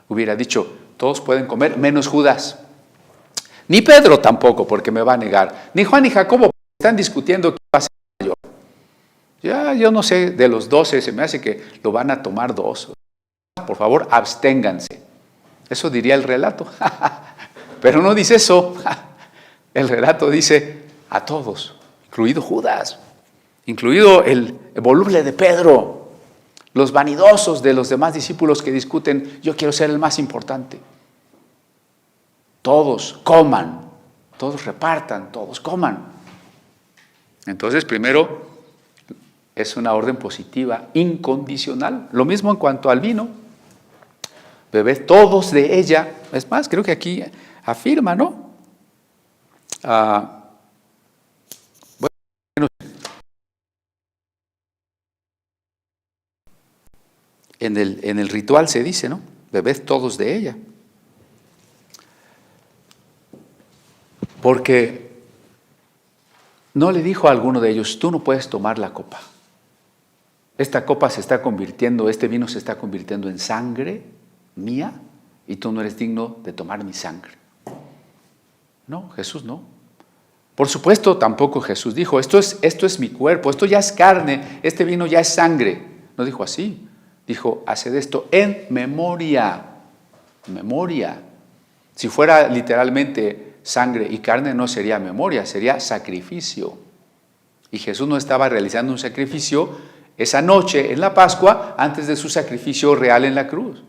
Hubiera dicho, todos pueden comer, menos Judas. Ni Pedro tampoco, porque me va a negar. Ni Juan ni Jacobo, están discutiendo qué va a hacer yo. Ya, yo no sé, de los 12, se me hace que lo van a tomar 2. Por favor, absténganse. Eso diría el relato. Pero no dice eso. El relato dice a todos, incluido Judas, incluido el voluble de Pedro, los vanidosos de los demás discípulos que discuten, yo quiero ser el más importante. Todos coman, todos repartan, todos coman. Entonces, primero, es una orden positiva, incondicional. Lo mismo en cuanto al vino. Bebed todos de ella. Es más, creo que aquí afirma, ¿no? En el ritual se dice, ¿no? Bebed todos de ella. Porque no le dijo a alguno de ellos, tú no puedes tomar la copa. Esta copa se está convirtiendo, este vino se está convirtiendo en sangre mía y tú no eres digno de tomar mi sangre. No, Jesús no. Por supuesto, tampoco Jesús dijo, esto es mi cuerpo, esto ya es carne, este vino ya es sangre. No dijo así. Dijo, haced esto en memoria. Memoria. Si fuera literalmente sangre y carne, no sería memoria, sería sacrificio. Y Jesús no estaba realizando un sacrificio esa noche en la Pascua antes de su sacrificio real en la cruz.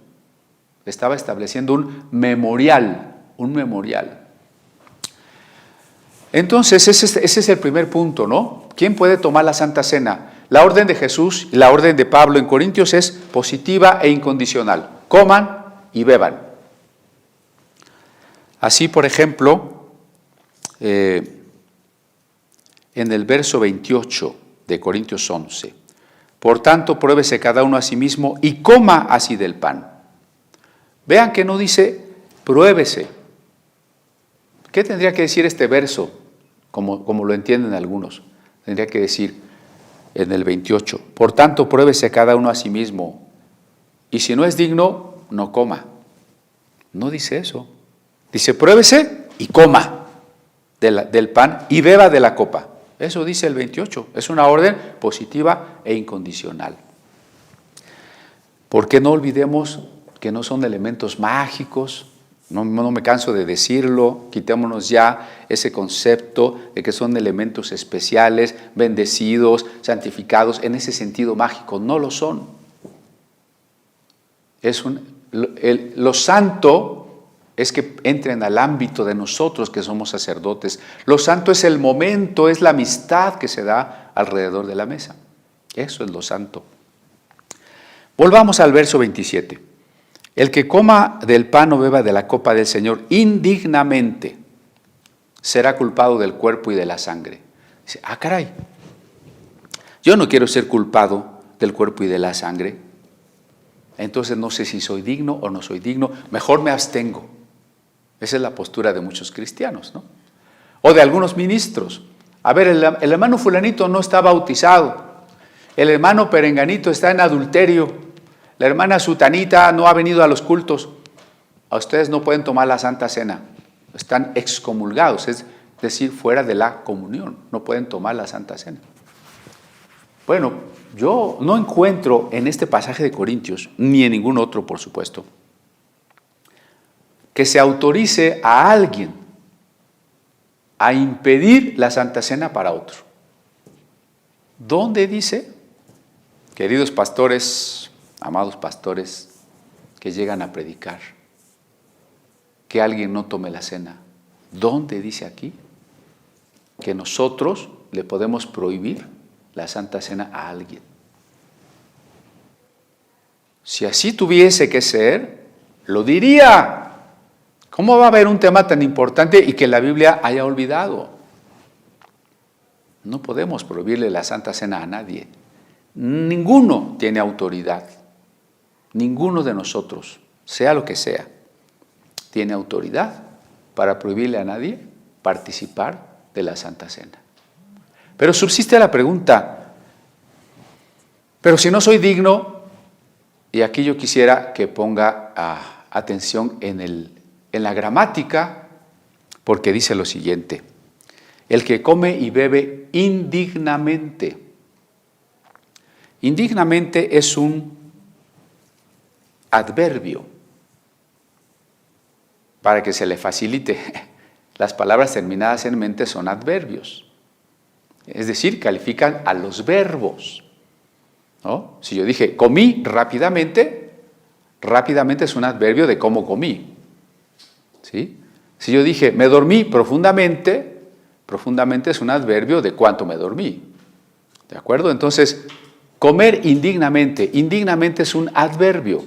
Estaba estableciendo un memorial, un memorial. Entonces, ese es el primer punto, ¿no? ¿Quién puede tomar la Santa Cena? La orden de Jesús y la orden de Pablo en Corintios es positiva e incondicional. Coman y beban. Así, por ejemplo, en el verso 28 de Corintios 11, por tanto, pruébese cada uno a sí mismo y coma así del pan. Vean que no dice pruébese. ¿Qué tendría que decir este verso? Como lo entienden algunos. Tendría que decir en el 28, por tanto, pruébese cada uno a sí mismo y si no es digno, no coma. No dice eso. Dice, pruébese y coma del pan y beba de la copa. Eso dice el 28. Es una orden positiva e incondicional. Porque no olvidemos que no son elementos mágicos. No me canso de decirlo. Quitémonos ya ese concepto de que son elementos especiales, bendecidos, santificados, en ese sentido mágico. No lo son. Lo santo es que entren al ámbito de nosotros que somos sacerdotes. Lo santo es el momento, es la amistad que se da alrededor de la mesa. Eso es lo santo. Volvamos al verso 27. El que coma del pan o beba de la copa del Señor indignamente será culpado del cuerpo y de la sangre. Dice, caray, yo no quiero ser culpado del cuerpo y de la sangre. Entonces no sé si soy digno o no soy digno, mejor me abstengo. Esa es la postura de muchos cristianos, ¿no? O de algunos ministros. A ver, el hermano fulanito no está bautizado, el hermano perenganito está en adulterio, la hermana sutanita no ha venido a los cultos. A ustedes no pueden tomar la Santa Cena, están excomulgados, es decir, fuera de la comunión, no pueden tomar la Santa Cena. Bueno, yo no encuentro en este pasaje de Corintios, ni en ningún otro, por supuesto, que se autorice a alguien a impedir la Santa Cena para otro. ¿Dónde dice, queridos pastores, amados pastores, que llegan a predicar, que alguien no tome la cena? ¿Dónde dice aquí que nosotros le podemos prohibir la Santa Cena a alguien? Si así tuviese que ser, lo diría. ¿Cómo va a haber un tema tan importante y que la Biblia haya olvidado? No podemos prohibirle la Santa Cena a nadie. Ninguno tiene autoridad. Ninguno de nosotros, sea lo que sea, tiene autoridad para prohibirle a nadie participar de la Santa Cena. Pero subsiste la pregunta, pero si no soy digno, y aquí yo quisiera que ponga atención en la gramática, porque dice lo siguiente: el que come y bebe indignamente. Indignamente es un adverbio, para que se le facilite. Las palabras terminadas en mente son adverbios, es decir, califican a los verbos, ¿no? Si yo dije comí rápidamente, rápidamente es un adverbio de cómo comí, ¿sí? Si yo dije me dormí profundamente, profundamente es un adverbio de cuánto me dormí, ¿de acuerdo? Entonces, comer indignamente, indignamente es un adverbio.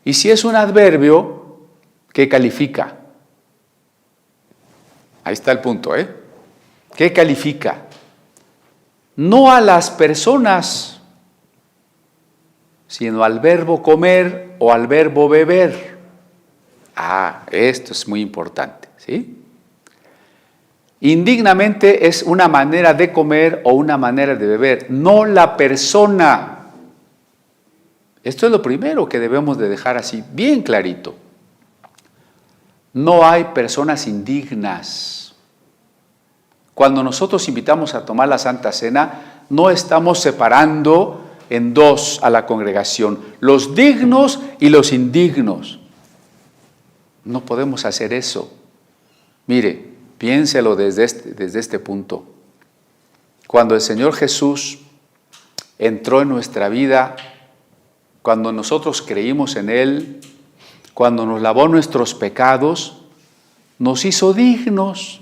Y si es un adverbio, ¿qué califica? Ahí está el punto, ¿eh? ¿Qué califica? No a las personas, sino al verbo comer o al verbo beber. Esto es muy importante, ¿sí? Indignamente es una manera de comer o una manera de beber, no la persona. Esto es lo primero que debemos de dejar así, bien clarito. No hay personas indignas. Cuando nosotros invitamos a tomar la Santa Cena, no estamos separando en dos a la congregación, los dignos y los indignos. No podemos hacer eso. Mire, piénselo desde este punto. Cuando el Señor Jesús entró en nuestra vida, cuando nosotros creímos en Él, cuando nos lavó nuestros pecados, nos hizo dignos.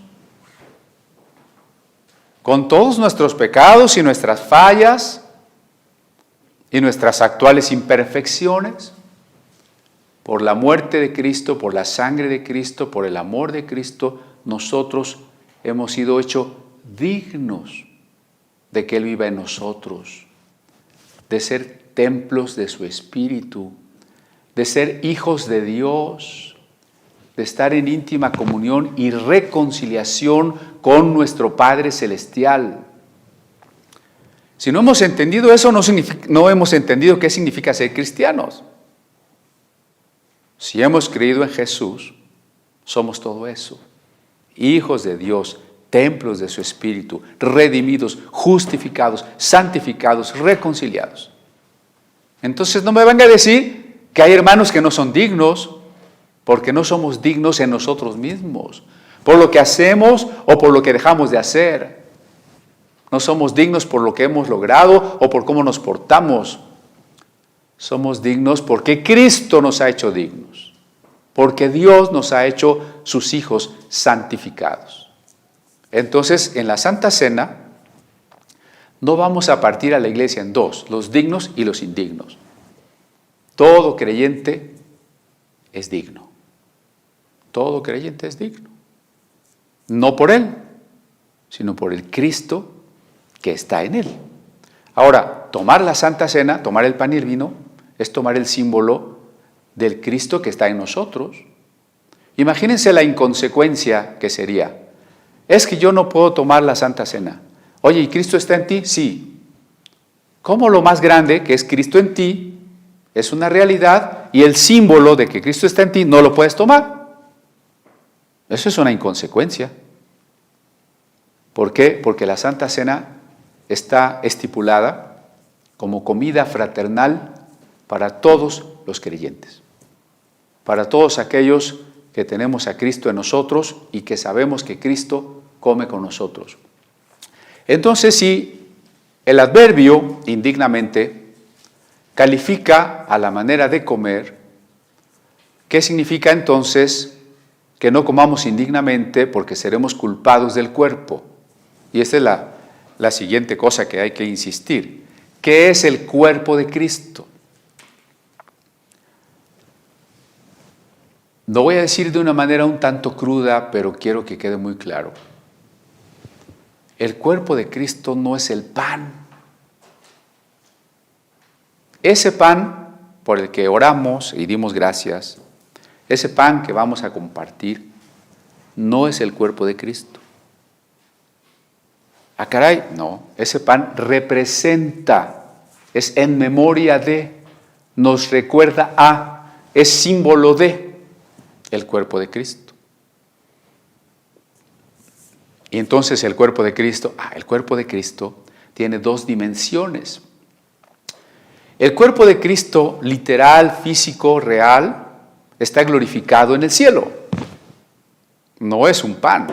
Con todos nuestros pecados y nuestras fallas y nuestras actuales imperfecciones, por la muerte de Cristo, por la sangre de Cristo, por el amor de Cristo, nosotros hemos sido hechos dignos de que Él viva en nosotros, de ser templos de su Espíritu, de ser hijos de Dios, de estar en íntima comunión y reconciliación con nuestro Padre Celestial. Si no hemos entendido eso, no hemos entendido qué significa ser cristianos. Si hemos creído en Jesús, somos todo eso. Hijos de Dios, templos de su Espíritu, redimidos, justificados, santificados, reconciliados. Entonces no me venga a decir que hay hermanos que no son dignos, porque no somos dignos en nosotros mismos, por lo que hacemos o por lo que dejamos de hacer. No somos dignos por lo que hemos logrado o por cómo nos portamos. Somos dignos porque Cristo nos ha hecho dignos, porque Dios nos ha hecho sus hijos santificados. Entonces, en la Santa Cena, no vamos a partir a la iglesia en dos, los dignos y los indignos. Todo creyente es digno. Todo creyente es digno. No por él, sino por el Cristo que está en él. Ahora, tomar la Santa Cena, tomar el pan y el vino, es tomar el símbolo del Cristo que está en nosotros. Imagínense la inconsecuencia que sería. Es que yo no puedo tomar la Santa Cena. Oye, ¿y Cristo está en ti? Sí. ¿Cómo lo más grande, que es Cristo en ti, es una realidad y el símbolo de que Cristo está en ti no lo puedes tomar? Eso es una inconsecuencia. ¿Por qué? Porque la Santa Cena está estipulada como comida fraternal para todos los creyentes, para todos aquellos que tenemos a Cristo en nosotros y que sabemos que Cristo come con nosotros. Entonces, si el adverbio indignamente califica a la manera de comer, ¿qué significa entonces que no comamos indignamente porque seremos culpados del cuerpo. Y esta es la siguiente cosa que hay que insistir. ¿Qué es el cuerpo de Cristo? Lo voy a decir de una manera un tanto cruda, pero quiero que quede muy claro. El cuerpo de Cristo no es el pan. Ese pan por el que oramos y dimos gracias, ese pan que vamos a compartir, no es el cuerpo de Cristo. Ah, caray, no, ese pan representa, es en memoria de, nos recuerda a, es símbolo de el cuerpo de Cristo. Y entonces el cuerpo de Cristo tiene dos dimensiones. El cuerpo de Cristo, literal, físico, real, está glorificado en el cielo. No es un pan.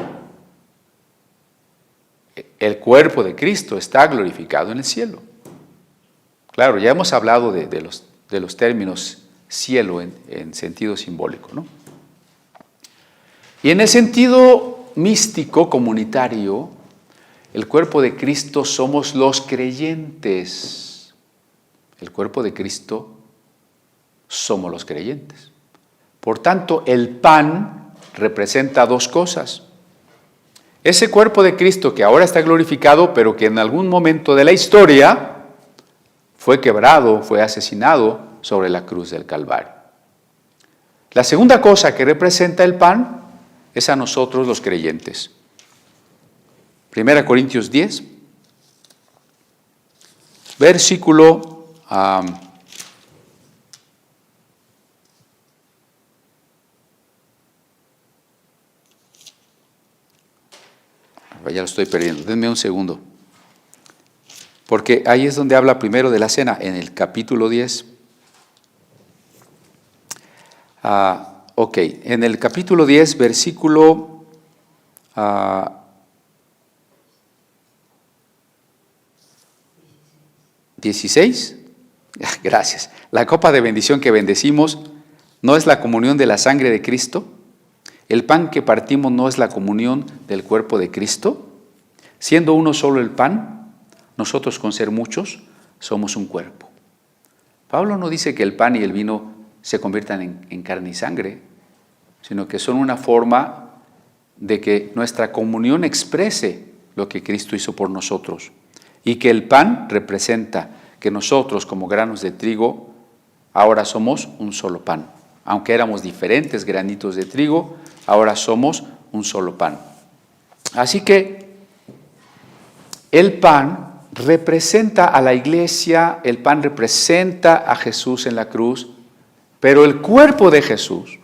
El cuerpo de Cristo está glorificado en el cielo. Claro, ya hemos hablado de los términos cielo en sentido simbólico, ¿no? Y en el sentido místico, comunitario, el cuerpo de Cristo somos los creyentes. El cuerpo de Cristo somos los creyentes. Por tanto, el pan representa dos cosas. Ese cuerpo de Cristo que ahora está glorificado, pero que en algún momento de la historia fue quebrado, fue asesinado sobre la cruz del Calvario. La segunda cosa que representa el pan es a nosotros los creyentes. 1 Corintios 10, versículo ya lo estoy perdiendo, denme un segundo. Porque ahí es donde habla primero de la cena, en el capítulo 10. En el capítulo 10, versículo 16. Gracias. La copa de bendición que bendecimos no es la comunión de la sangre de Cristo. El pan que partimos no es la comunión del cuerpo de Cristo. Siendo uno solo el pan, nosotros con ser muchos somos un cuerpo. Pablo no dice que el pan y el vino se conviertan en carne y sangre, sino que son una forma de que nuestra comunión exprese lo que Cristo hizo por nosotros. Y que el pan representa que nosotros como granos de trigo ahora somos un solo pan. Aunque éramos diferentes granitos de trigo, ahora somos un solo pan. Así que el pan representa a la iglesia, el pan representa a Jesús en la cruz, pero el cuerpo de Jesús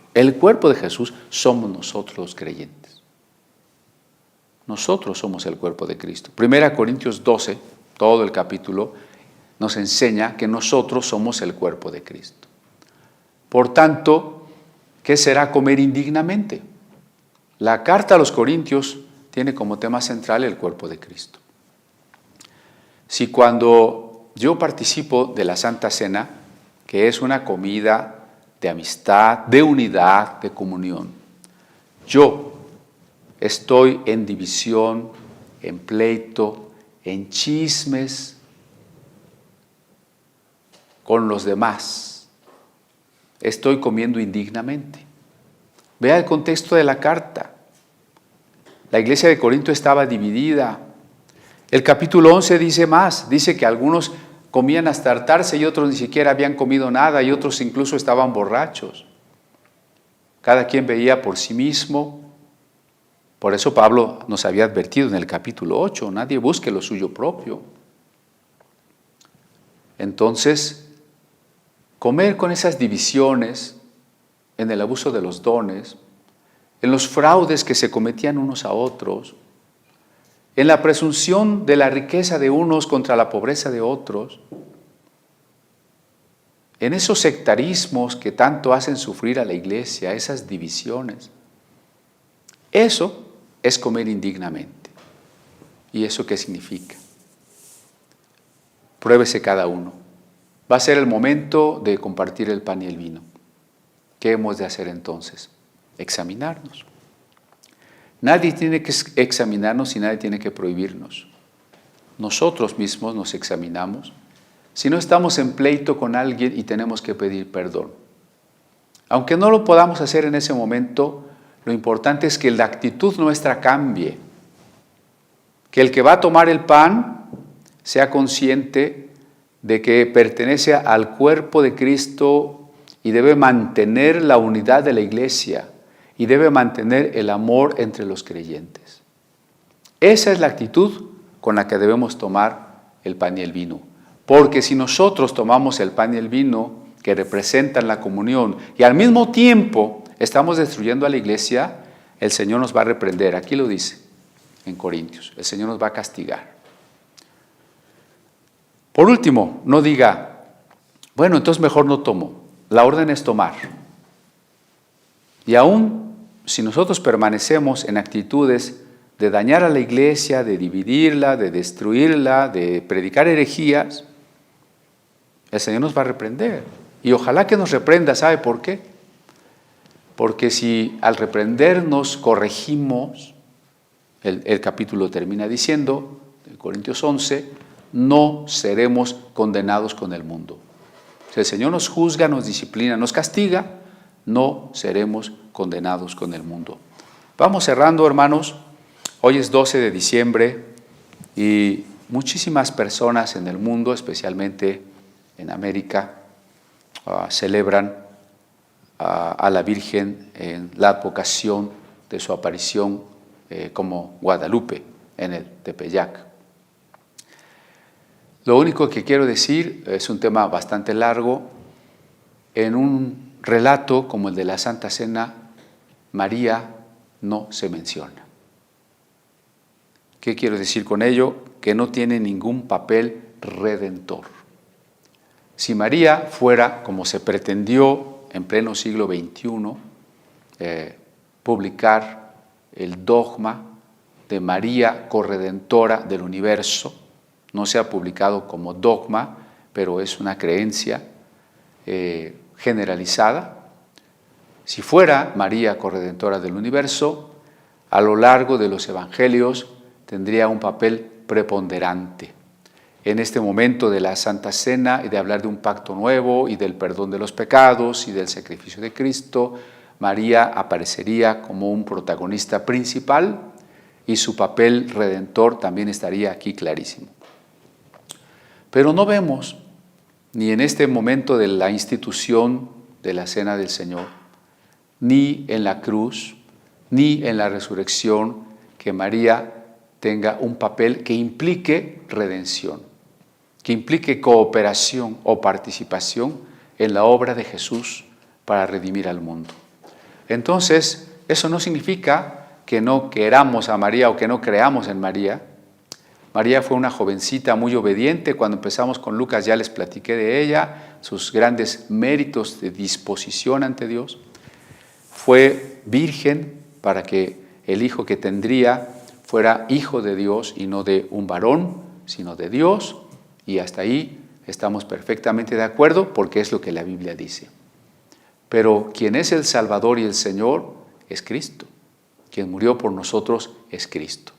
somos nosotros los creyentes. Nosotros somos el cuerpo de Cristo. 1 Corintios 12, todo el capítulo, nos enseña que nosotros somos el cuerpo de Cristo. Por tanto, ¿qué será comer indignamente? La carta a los Corintios tiene como tema central el cuerpo de Cristo. Si cuando yo participo de la Santa Cena, que es una comida de amistad, de unidad, de comunión, yo estoy en división, en pleito, en chismes con los demás, estoy comiendo indignamente. Vea el contexto de la carta. La iglesia de Corinto estaba dividida. El capítulo 11 dice más, dice que algunos comían hasta hartarse y otros ni siquiera habían comido nada y otros incluso estaban borrachos. Cada quien veía por sí mismo. Por eso Pablo nos había advertido en el capítulo 8, nadie busque lo suyo propio. Entonces, comer con esas divisiones, en el abuso de los dones, en los fraudes que se cometían unos a otros, en la presunción de la riqueza de unos contra la pobreza de otros, en esos sectarismos que tanto hacen sufrir a la iglesia, esas divisiones. Eso es comer indignamente. ¿Y eso qué significa? Pruébese cada uno. Va a ser el momento de compartir el pan y el vino. ¿Qué hemos de hacer entonces? Examinarnos. Nadie tiene que examinarnos y nadie tiene que prohibirnos. Nosotros mismos nos examinamos. Si no estamos en pleito con alguien y tenemos que pedir perdón. Aunque no lo podamos hacer en ese momento, lo importante es que la actitud nuestra cambie. Que el que va a tomar el pan sea consciente de que pertenece al cuerpo de Cristo y debe mantener la unidad de la iglesia y debe mantener el amor entre los creyentes. Esa es la actitud con la que debemos tomar el pan y el vino. Porque si nosotros tomamos el pan y el vino que representan la comunión y al mismo tiempo estamos destruyendo a la iglesia, el Señor nos va a reprender. Aquí lo dice en Corintios, el Señor nos va a castigar. Por último, no diga, bueno, entonces mejor no tomo. La orden es tomar. Y aún si nosotros permanecemos en actitudes de dañar a la iglesia, de dividirla, de destruirla, de predicar herejías, el Señor nos va a reprender. Y ojalá que nos reprenda, ¿sabe por qué? Porque si al reprendernos corregimos, el capítulo termina diciendo, en Corintios 11, no seremos condenados con el mundo. Si el Señor nos juzga, nos disciplina, nos castiga, no seremos condenados con el mundo. Vamos cerrando, hermanos. Hoy es 12 de diciembre y muchísimas personas en el mundo, especialmente en América, celebran a la Virgen en la advocación de su aparición como Guadalupe en el Tepeyac. Lo único que quiero decir, es un tema bastante largo, en un relato como el de la Santa Cena, María no se menciona. ¿Qué quiero decir con ello? Que no tiene ningún papel redentor. Si María fuera, como se pretendió en pleno siglo XXI, publicar el dogma de María corredentora del universo, no se ha publicado como dogma, pero es una creencia generalizada. Si fuera María corredentora del universo, a lo largo de los evangelios tendría un papel preponderante. En este momento de la Santa Cena y de hablar de un pacto nuevo y del perdón de los pecados y del sacrificio de Cristo, María aparecería como un protagonista principal y su papel redentor también estaría aquí clarísimo. Pero no vemos, ni en este momento de la institución de la Cena del Señor, ni en la cruz, ni en la resurrección, que María tenga un papel que implique redención, que implique cooperación o participación en la obra de Jesús para redimir al mundo. Entonces, eso no significa que no queramos a María o que no creamos en María. María fue una jovencita muy obediente. Cuando empezamos con Lucas ya les platiqué de ella, sus grandes méritos de disposición ante Dios. Fue virgen para que el hijo que tendría fuera hijo de Dios y no de un varón, sino de Dios. Y hasta ahí estamos perfectamente de acuerdo porque es lo que la Biblia dice. Pero quien es el Salvador y el Señor es Cristo. Quien murió por nosotros es Cristo.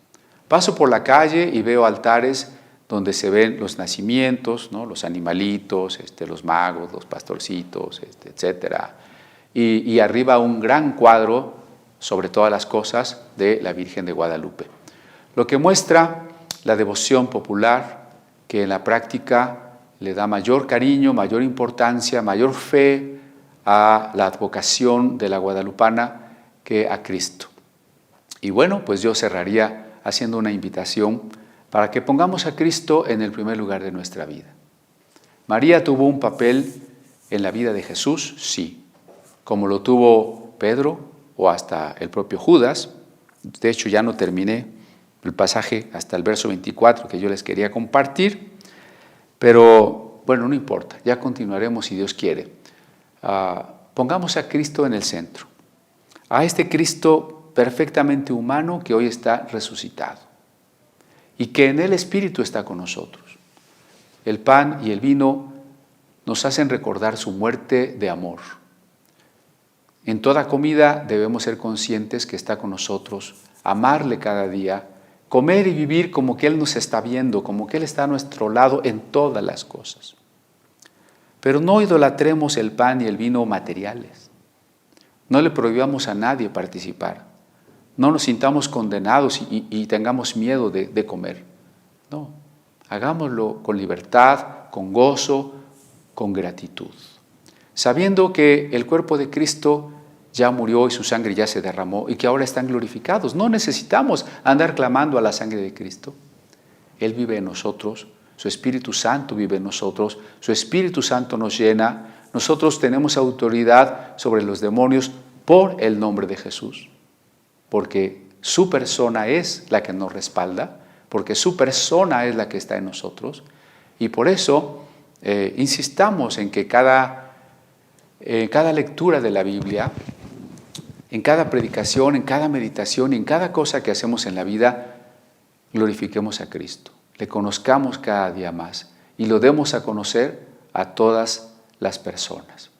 Paso por la calle y veo altares donde se ven los nacimientos, ¿no? Los animalitos, los magos, los pastorcitos, etc. Y arriba un gran cuadro, sobre todas las cosas, de la Virgen de Guadalupe. Lo que muestra la devoción popular, que en la práctica le da mayor cariño, mayor importancia, mayor fe a la advocación de la guadalupana que a Cristo. Y bueno, pues yo cerraría haciendo una invitación para que pongamos a Cristo en el primer lugar de nuestra vida. María tuvo un papel en la vida de Jesús, sí, como lo tuvo Pedro o hasta el propio Judas. De hecho, ya no terminé el pasaje hasta el verso 24 que yo les quería compartir, pero bueno, no importa, ya continuaremos si Dios quiere. Pongamos a Cristo en el centro, a este Cristo perfectamente humano que hoy está resucitado y que en el Espíritu está con nosotros. El pan y el vino nos hacen recordar su muerte de amor. En toda comida debemos ser conscientes que está con nosotros amarle cada día, comer y vivir como que Él nos está viendo, como que Él está a nuestro lado en todas las cosas. Pero no idolatremos el pan y el vino materiales. No le prohibamos a nadie participar. No nos sintamos condenados y tengamos miedo de comer. No, hagámoslo con libertad, con gozo, con gratitud. Sabiendo que el cuerpo de Cristo ya murió y su sangre ya se derramó y que ahora están glorificados. No necesitamos andar clamando a la sangre de Cristo. Él vive en nosotros, su Espíritu Santo vive en nosotros, su Espíritu Santo nos llena. Nosotros tenemos autoridad sobre los demonios por el nombre de Jesús, porque su persona es la que nos respalda, porque su persona es la que está en nosotros. Y por eso insistamos en que cada lectura de la Biblia, en cada predicación, en cada meditación y en cada cosa que hacemos en la vida, glorifiquemos a Cristo, le conozcamos cada día más y lo demos a conocer a todas las personas.